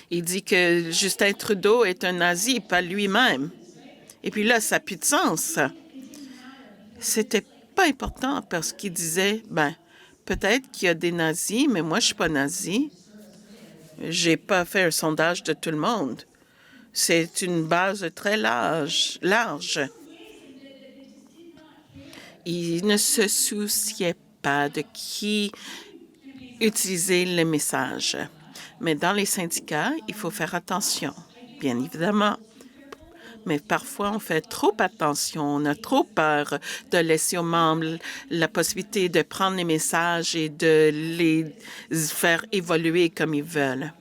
S3: Il dit que Justin Trudeau est un nazi, pas lui-même. Et puis là, ça n'a plus de sens. C'était pas important parce qu'il disait, ben, peut-être qu'il y a des nazis, mais moi, je suis pas nazi. J'ai pas fait un sondage de tout le monde. C'est une base très large. Il ne se souciait pas de qui utiliser le message. Mais dans les syndicats, il faut faire attention, bien évidemment. Mais parfois, on fait trop attention, on a trop peur de laisser aux membres la possibilité de prendre les messages et de les faire évoluer comme ils veulent.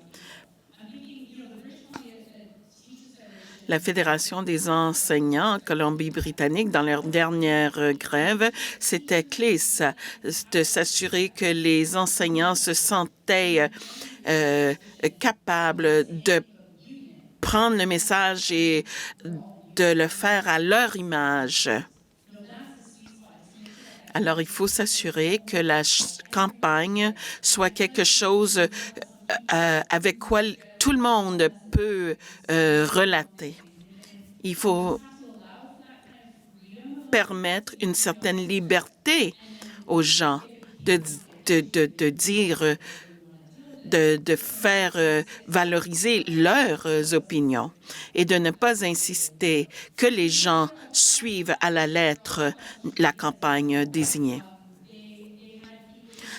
S3: La Fédération des enseignants en Colombie-Britannique, dans leur dernière grève, c'était clé de s'assurer que les enseignants se sentaient capables de prendre le message et de le faire à leur image. Alors, il faut s'assurer que la campagne soit quelque chose avec quoi tout le monde peut relater. Il faut permettre une certaine liberté aux gens de dire, de faire valoriser leurs opinions et de ne pas insister que les gens suivent à la lettre la campagne désignée.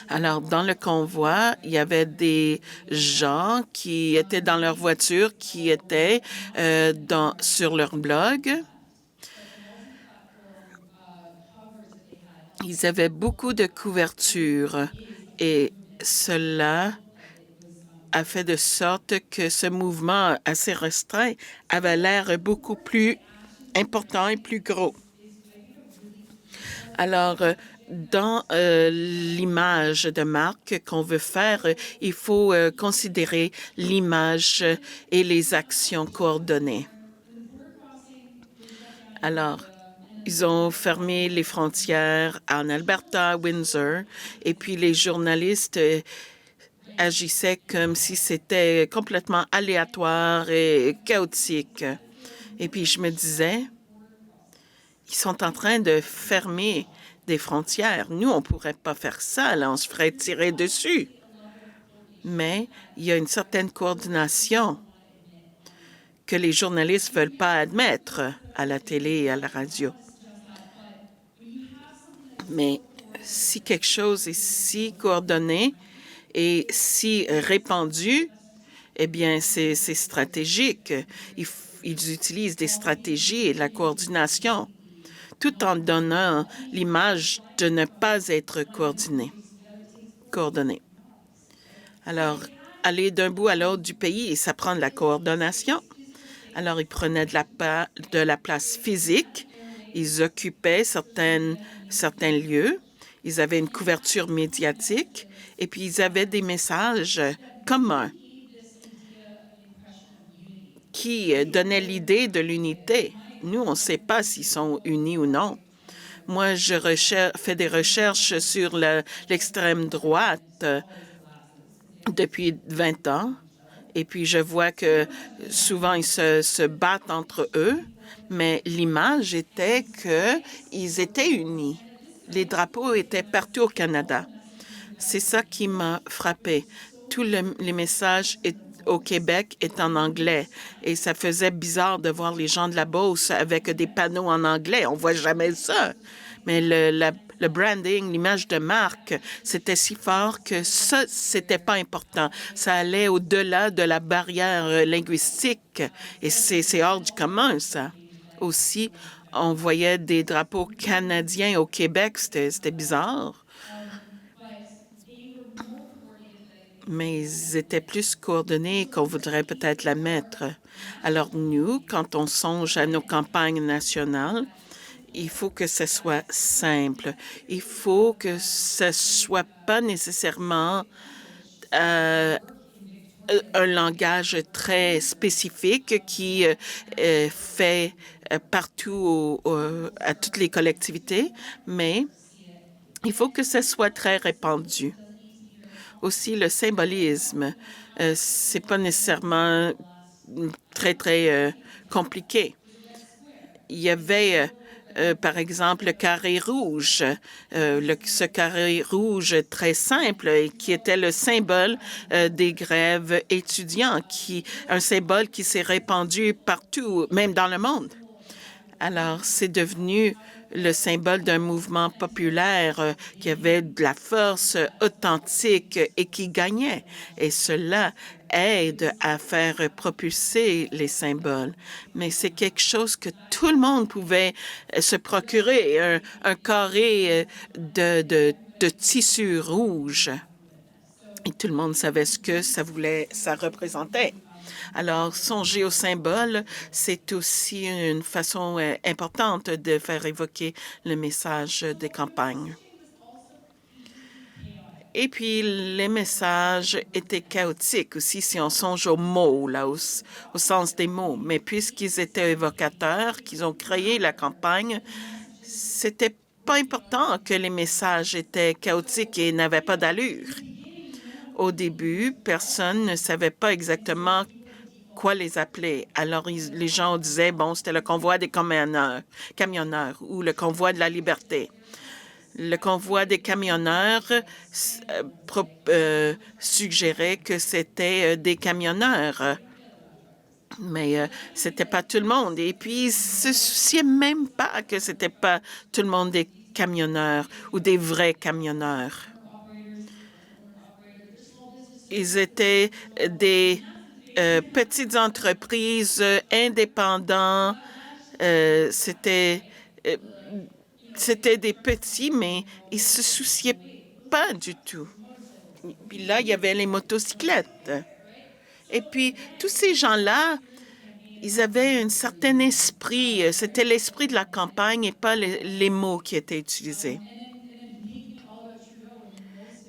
S3: Alors, dans le convoi, il y avait des gens qui étaient dans leur voiture, qui étaient sur leur blog. Ils avaient beaucoup de couverture et cela a fait de sorte que ce mouvement assez restreint avait l'air beaucoup plus important et plus gros. Alors, dans l'image de marque qu'on veut faire, il faut considérer l'image et les actions coordonnées. Alors, ils ont fermé les frontières en Alberta, Windsor, et puis les journalistes agissaient comme si c'était complètement aléatoire et chaotique. Et puis je me disais, qui sont en train de fermer des frontières. Nous, on ne pourrait pas faire ça, là, on se ferait tirer dessus. Mais il y a une certaine coordination que les journalistes ne veulent pas admettre à la télé et à la radio. Mais si quelque chose est si coordonné et si répandu, eh bien, c'est stratégique. Ils utilisent des stratégies et de la coordination, tout en donnant l'image de ne pas être coordonné. Alors, aller d'un bout à l'autre du pays, ça prend de la coordination. Alors, ils prenaient de la place physique, ils occupaient certains lieux, ils avaient une couverture médiatique et puis ils avaient des messages communs qui donnaient l'idée de l'unité. Nous, on ne sait pas s'ils sont unis ou non. Moi, je fais des recherches sur l'extrême droite depuis 20 ans. Et puis, je vois que souvent, ils se battent entre eux, mais l'image était qu'ils étaient unis. Les drapeaux étaient partout au Canada. C'est ça qui m'a frappé. Tous les messages au Québec est en anglais. Et ça faisait bizarre de voir les gens de la Beauce avec des panneaux en anglais. On voit jamais ça. Mais le branding, l'image de marque, c'était si fort que ça, c'était pas important. Ça allait au-delà de la barrière linguistique. Et c'est hors du commun, ça. Aussi, on voyait des drapeaux canadiens au Québec. C'était bizarre. Mais ils étaient plus coordonnés qu'on voudrait peut-être la mettre. Alors nous, quand on songe à nos campagnes nationales, il faut que ce soit simple. Il faut que ce soit pas nécessairement un langage très spécifique qui fait partout à toutes les collectivités, mais il faut que ce soit très répandu. Aussi, le symbolisme, c'est pas nécessairement très compliqué. Il y avait, par exemple, le carré rouge, ce carré rouge très simple qui était le symbole des grèves étudiants, un symbole qui s'est répandu partout, même dans le monde. Alors, c'est devenu le symbole d'un mouvement populaire qui avait de la force authentique et qui gagnait. Et cela aide à faire propulser les symboles. Mais c'est quelque chose que tout le monde pouvait se procurer, un carré de tissu rouge. Et tout le monde savait ce que ça représentait. Alors, songer au symbole, c'est aussi une façon importante de faire évoquer le message des campagnes. Et puis, les messages étaient chaotiques aussi, si on songe aux mots, là, au sens des mots. Mais puisqu'ils étaient évocateurs, qu'ils ont créé la campagne, c'était pas important que les messages étaient chaotiques et n'avaient pas d'allure. Au début, personne ne savait pas exactement quoi les appeler. Alors, les gens disaient, bon, c'était le convoi des camionneurs ou le convoi de la liberté. Le convoi des camionneurs suggérait que c'était des camionneurs. Mais c'était pas tout le monde. Et puis, ils se souciaient même pas que c'était pas tout le monde des camionneurs ou des vrais camionneurs. Ils étaient des petites entreprises indépendantes. C'était des petits, mais ils se souciaient pas du tout. Puis là, il y avait les motocyclettes. Et puis, tous ces gens-là, ils avaient un certain esprit. C'était l'esprit de la campagne et pas les mots qui étaient utilisés.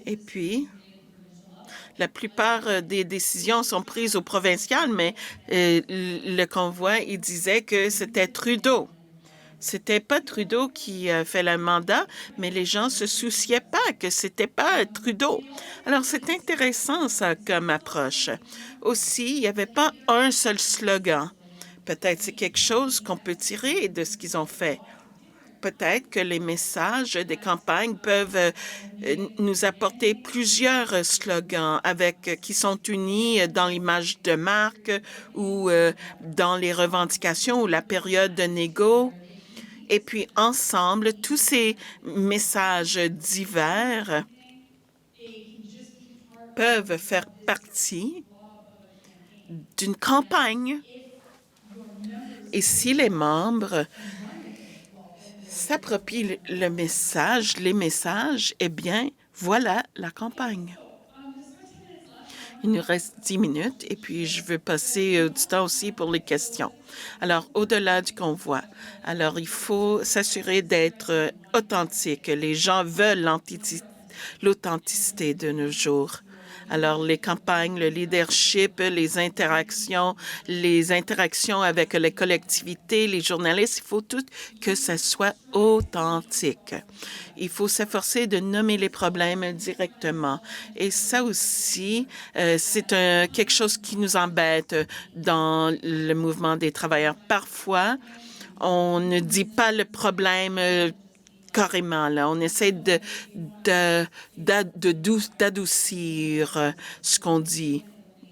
S3: Et puis, la plupart des décisions sont prises au provincial, mais le convoi, il disait que c'était Trudeau. C'était pas Trudeau qui fait le mandat, mais les gens se souciaient pas que c'était pas Trudeau. Alors, c'est intéressant, ça, comme approche. Aussi, il n'y avait pas un seul slogan. Peut-être c'est quelque chose qu'on peut tirer de ce qu'ils ont fait. peut-être que les messages des campagnes peuvent nous apporter plusieurs slogans qui sont unis dans l'image de marque ou dans les revendications ou la période de négo. Et puis, ensemble, tous ces messages divers peuvent faire partie d'une campagne. Et si les membres s'approprient les messages, eh bien, voilà la campagne. Il nous reste 10 minutes et puis je veux passer du temps aussi pour les questions. Alors, au-delà du convoi, alors il faut s'assurer d'être authentique. Les gens veulent l'authenticité de nos jours. Alors, les campagnes, le leadership, les interactions avec les collectivités, les journalistes, il faut tout que ça soit authentique. Il faut s'efforcer de nommer les problèmes directement. Et ça aussi, c'est quelque chose qui nous embête dans le mouvement des travailleurs. Parfois, on ne dit pas le problème carrément, là. On essaie d'adoucir ce qu'on dit.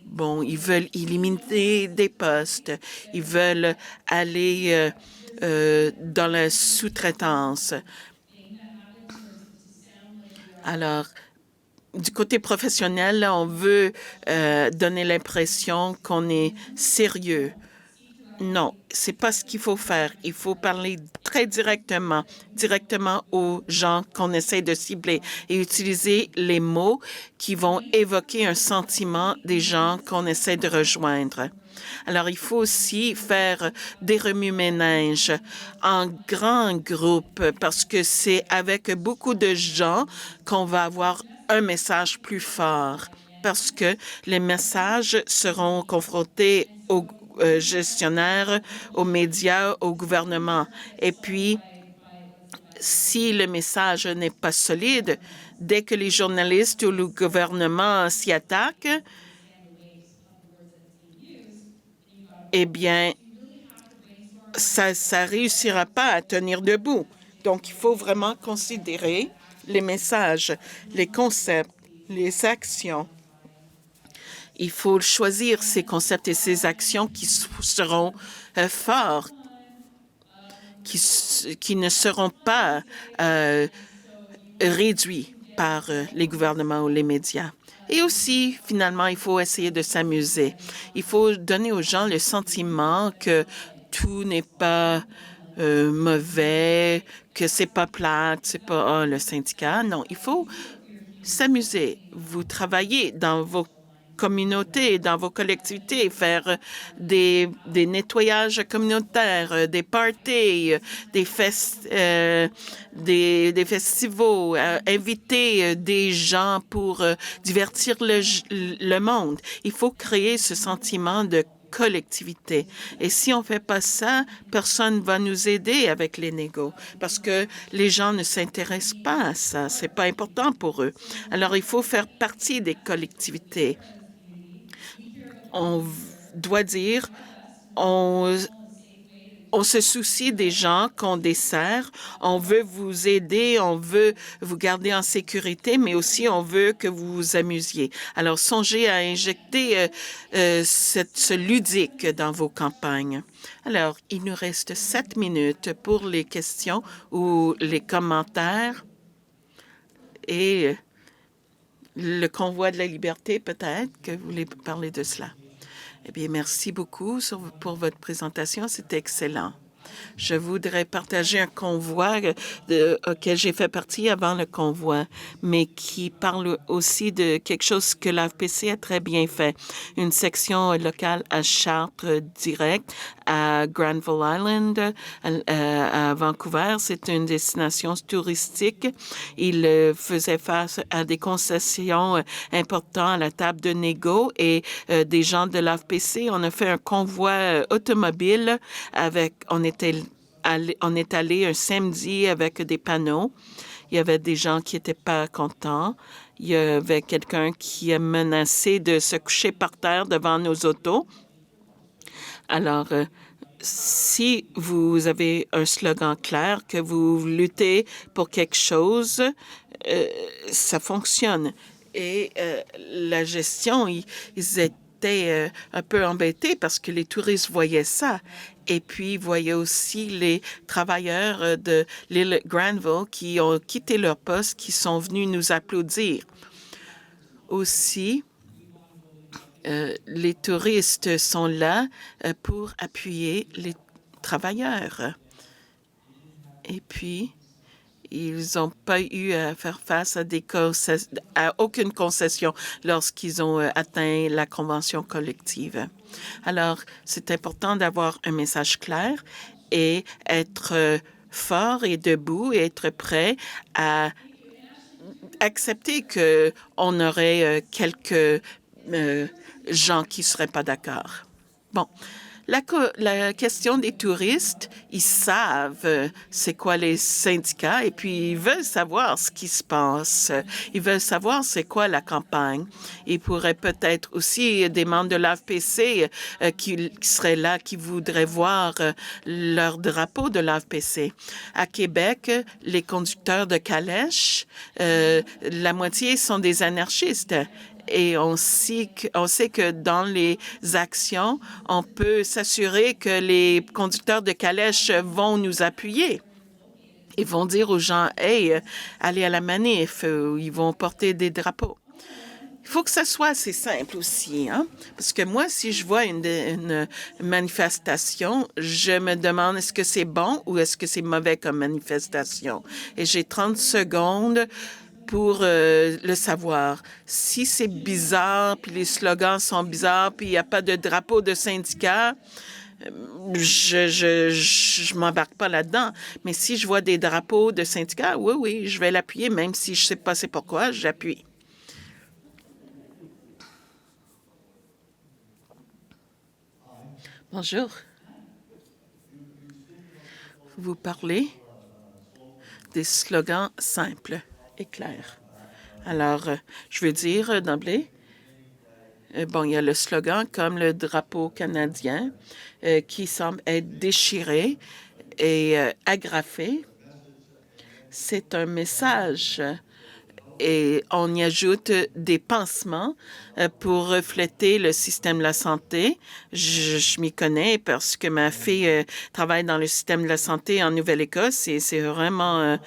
S3: Bon, ils veulent éliminer des postes. Ils veulent aller dans la sous-traitance. Alors, du côté professionnel, là, on veut donner l'impression qu'on est sérieux. Non, c'est pas ce qu'il faut faire. Il faut parler très directement aux gens qu'on essaie de cibler et utiliser les mots qui vont évoquer un sentiment des gens qu'on essaie de rejoindre. Alors, il faut aussi faire des remue-ménages en grand groupe parce que c'est avec beaucoup de gens qu'on va avoir un message plus fort parce que les messages seront confrontés aux gestionnaires, aux médias, au gouvernement. Et puis, si le message n'est pas solide, dès que les journalistes ou le gouvernement s'y attaquent, eh bien, ça réussira pas à tenir debout. Donc, il faut vraiment considérer les messages, les concepts, les actions. Il faut choisir ces concepts et ces actions qui seront forts, qui ne seront pas réduits par les gouvernements ou les médias. Et aussi, finalement, il faut essayer de s'amuser. Il faut donner aux gens le sentiment que tout n'est pas mauvais, que c'est pas plate, c'est pas le syndicat. Non, il faut s'amuser. Vous travaillez dans vos communautés, dans vos collectivités, faire des nettoyages communautaires, des parties, des festivals, inviter des gens pour divertir le monde. Il faut créer ce sentiment de collectivité. Et si on ne fait pas ça, personne ne va nous aider avec les négos parce que les gens ne s'intéressent pas à ça. C'est pas important pour eux. Alors, il faut faire partie des collectivités. On doit dire, on se soucie des gens qu'on dessert, on veut vous aider, on veut vous garder en sécurité, mais aussi on veut que vous vous amusiez. Alors, songez à injecter ce ludique dans vos campagnes. Alors, il nous reste 7 minutes pour les questions ou les commentaires. Et le convoi de la liberté, peut-être que vous voulez parler de cela. Eh bien, merci beaucoup pour votre présentation. C'était excellent. Je voudrais partager un convoi auquel j'ai fait partie avant le convoi, mais qui parle aussi de quelque chose que l'AFPC a très bien fait. Une section locale à Chartres direct, à Granville Island, à Vancouver. C'est une destination touristique. Il faisait face à des concessions importantes à la table de négo et des gens de l'AFPC. On a fait un convoi automobile on est allé un samedi avec des panneaux. Il y avait des gens qui n'étaient pas contents. Il y avait quelqu'un qui a menacé de se coucher par terre devant nos autos. Alors, si vous avez un slogan clair, que vous luttez pour quelque chose, ça fonctionne. Et la gestion, ils étaient un peu embêtés parce que les touristes voyaient ça. Et puis, ils voyaient aussi les travailleurs de l'île Granville qui ont quitté leur poste, qui sont venus nous applaudir. Aussi, les touristes sont là pour appuyer les travailleurs. Et puis, ils n'ont pas eu à faire face à, à aucune concession lorsqu'ils ont atteint la convention collective. Alors, c'est important d'avoir un message clair et être fort et debout et être prêt à accepter qu'on aurait quelques gens qui ne seraient pas d'accord. Bon, la question des touristes, ils savent c'est quoi les syndicats et puis ils veulent savoir ce qui se passe. Ils veulent savoir c'est quoi la campagne. Il pourrait peut-être aussi des membres de l'AFPC qui seraient là, qui voudraient voir leur drapeau de l'AFPC. À Québec, les conducteurs de calèches, la moitié sont des anarchistes. Et on sait que dans les actions, on peut s'assurer que les conducteurs de calèches vont nous appuyer. Ils vont dire aux gens, « Hey, allez à la manif », ils vont porter des drapeaux. Il faut que ça soit assez simple aussi, hein? Parce que moi, si je vois une manifestation, je me demande est-ce que c'est bon ou est-ce que c'est mauvais comme manifestation. Et j'ai 30 secondes pour le savoir. Si c'est bizarre, puis les slogans sont bizarres, puis il n'y a pas de drapeau de syndicat, je m'embarque pas là-dedans. Mais si je vois des drapeaux de syndicats, oui, je vais l'appuyer, même si je sais pas c'est pourquoi, j'appuie. Bonjour. Vous parlez des slogans simples et clairs. Alors, je veux dire d'emblée, bon, il y a le slogan comme le drapeau canadien qui semble être déchiré et agrafé. C'est un message et on y ajoute des pansements pour refléter le système de la santé. Je m'y connais parce que ma fille travaille dans le système de la santé en Nouvelle-Écosse et c'est vraiment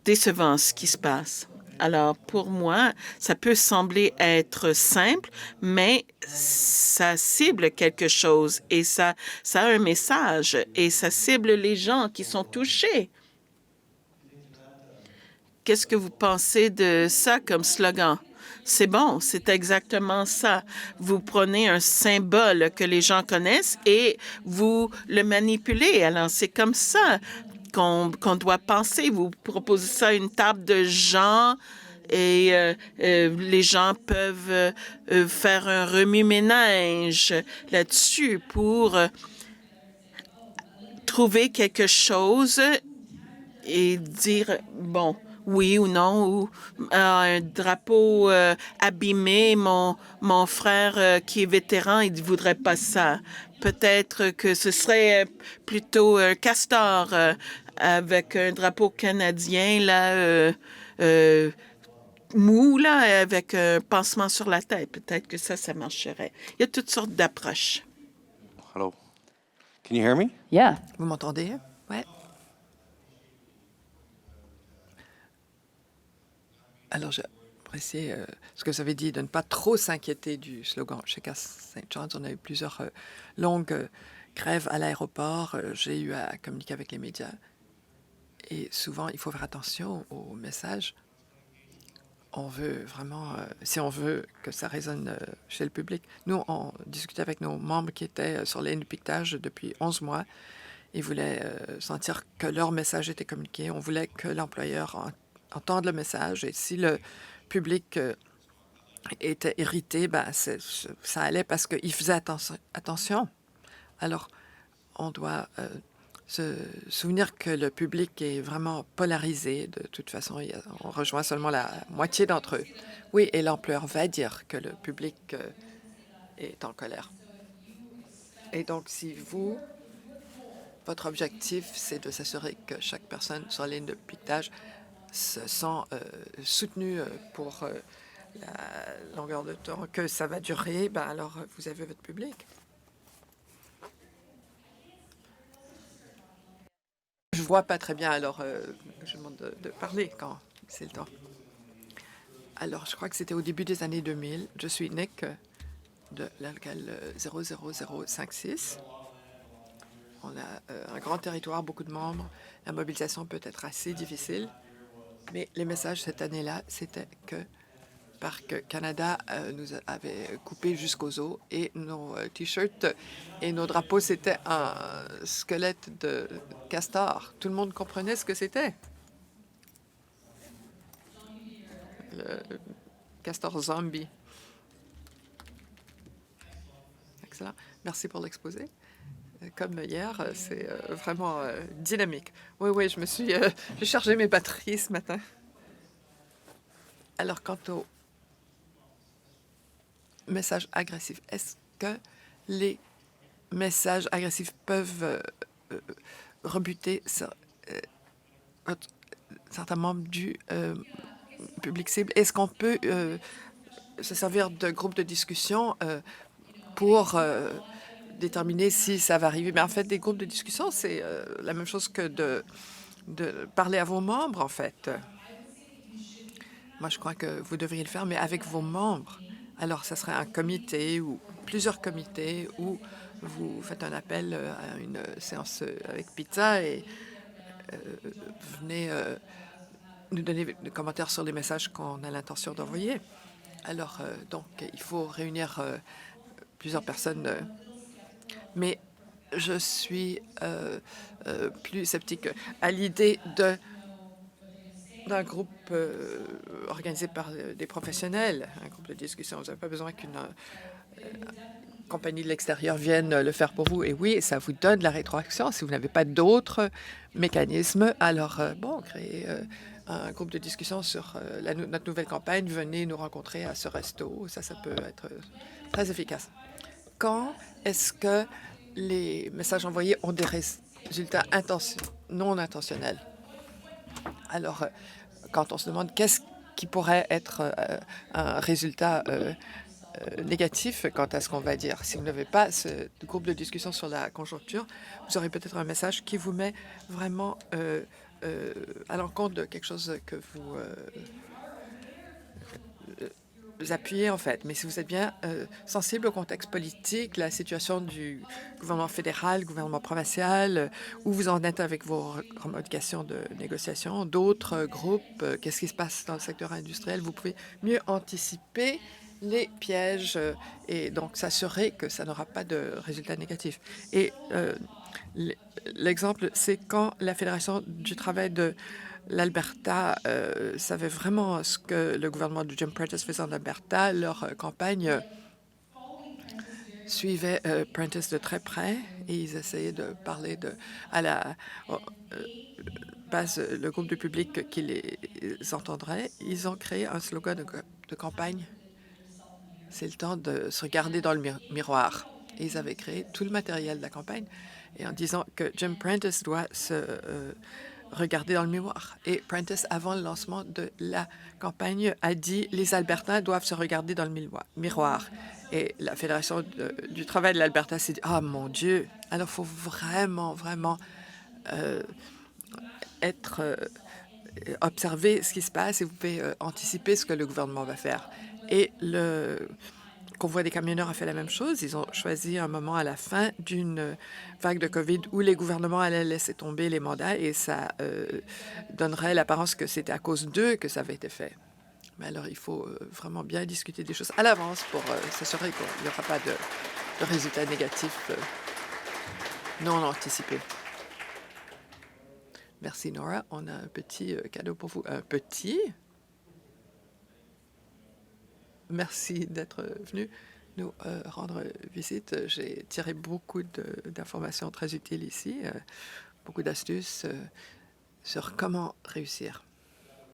S3: décevant ce qui se passe. Alors, pour moi, ça peut sembler être simple, mais ça cible quelque chose et ça a un message et ça cible les gens qui sont touchés. Qu'est-ce que vous pensez de ça comme slogan? C'est bon, c'est exactement ça. Vous prenez un symbole que les gens connaissent et vous le manipulez. Alors, c'est comme ça qu'on doit penser. Vous proposez ça à une table de gens et les gens peuvent faire un remue-ménage là-dessus pour trouver quelque chose et dire, bon, oui ou non, ou un drapeau abîmé, mon frère qui est vétéran, il ne voudrait pas ça. Peut-être que ce serait plutôt un castor avec un drapeau canadien, là, mou, là, avec un pansement sur la tête. Peut-être que ça marcherait. Il y a toutes sortes d'approches.
S4: Hello. Can you hear me?
S2: Yeah.
S1: Vous m'entendez? Ouais. Alors, j'apprécie ce que vous avez dit, de ne pas trop s'inquiéter du slogan. Chez Cass St. John's, on a eu plusieurs longues grèves à l'aéroport. J'ai eu à communiquer avec les médias. Et souvent, il faut faire attention aux messages. On veut vraiment, si on veut que ça résonne chez le public. Nous, on discutait avec nos membres qui étaient sur les lignes de piquetage depuis 11 mois. Ils voulaient sentir que leur message était communiqué. On voulait que l'employeur entendre le message et si le public était irrité, ben ça allait parce qu'il faisait attention. Alors, on doit se souvenir que le public est vraiment polarisé. De toute façon, on rejoint seulement la moitié d'entre eux. Oui, et l'employeur va dire que le public est en colère. Et donc, si votre objectif, c'est de s'assurer que chaque personne sur la ligne de piquetage se sent soutenue pour la longueur de temps que ça va durer, ben alors vous avez votre public. Je vois pas très bien, alors je demande de parler quand c'est le temps. Alors, je crois que c'était au début des années 2000. Je suis Nick de la locale 00056. On a un grand territoire, beaucoup de membres. La mobilisation peut être assez difficile. Mais les messages cette année-là, c'était que Parc Canada nous avait coupé jusqu'aux os et nos T-shirts et nos drapeaux, c'était un squelette de castor. Tout le monde comprenait ce que c'était. Le castor zombie. Excellent. Merci pour l'exposé. Comme hier, c'est vraiment dynamique. Oui, j'ai chargé mes batteries ce matin. Alors, quant au message agressif, est-ce que les messages agressifs peuvent rebuter certains membres du public cible? Est-ce qu'on peut se servir de groupes de discussion pour déterminer si ça va arriver? Mais en fait, des groupes de discussion, c'est la même chose que de parler à vos membres, en fait. Moi, je crois que vous devriez le faire, mais avec vos membres. Alors, ça serait un comité ou plusieurs comités où vous faites un appel à une séance avec pizza et venez nous donner des commentaires sur les messages qu'on a l'intention d'envoyer. Alors, donc, il faut réunir plusieurs personnes. Mais je suis plus sceptique à l'idée d'un groupe organisé par des professionnels, un groupe de discussion. Vous n'avez pas besoin qu'une compagnie de l'extérieur vienne le faire pour vous. Et oui, ça vous donne de la rétroaction. Si vous n'avez pas d'autres mécanismes, alors, créez un groupe de discussion sur notre nouvelle campagne. Venez nous rencontrer à ce resto. Ça peut être très efficace. Quand est-ce que les messages envoyés ont des résultats non intentionnels? Alors, quand on se demande qu'est-ce qui pourrait être un résultat négatif quant à ce qu'on va dire, si vous n'avez pas ce groupe de discussion sur la conjoncture, vous aurez peut-être un message qui vous met vraiment à l'encontre de quelque chose que vous appuyez, en fait. Mais si vous êtes bien sensible au contexte politique, la situation du gouvernement fédéral, gouvernement provincial, où vous en êtes avec vos revendications de négociation, d'autres groupes, qu'est-ce qui se passe dans le secteur industriel, vous pouvez mieux anticiper les pièges et donc s'assurer que ça n'aura pas de résultats négatifs. Et l'exemple, c'est quand la Fédération du travail de l'Alberta savait vraiment ce que le gouvernement de Jim Prentice faisait en Alberta. Leur campagne suivait Prentice de très près et ils essayaient de parler à la base, le groupe du public qui les entendrait. Ils ont créé un slogan de campagne. C'est le temps de se regarder dans le miroir. Et ils avaient créé tout le matériel de la campagne et en disant que Jim Prentice doit se regarder dans le miroir. Et Prentice, avant le lancement de la campagne, a dit « Les Albertains doivent se regarder dans le miroir ». Et la Fédération du travail de l'Alberta s'est dit « Ah, mon Dieu! Alors, il faut vraiment, vraiment observer ce qui se passe et vous pouvez anticiper ce que le gouvernement va faire. » Et le convoi des camionneurs a fait la même chose. Ils ont choisi un moment à la fin d'une vague de COVID où les gouvernements allaient laisser tomber les mandats et ça donnerait l'apparence que c'était à cause d'eux que ça avait été fait. Mais alors, il faut vraiment bien discuter des choses à l'avance pour s'assurer qu'il n'y aura pas de résultats négatifs non anticipés. Merci, Nora. On a un petit cadeau pour vous. Un petit... Merci d'être venu nous rendre visite. J'ai tiré beaucoup d'informations très utiles ici, beaucoup d'astuces sur comment réussir.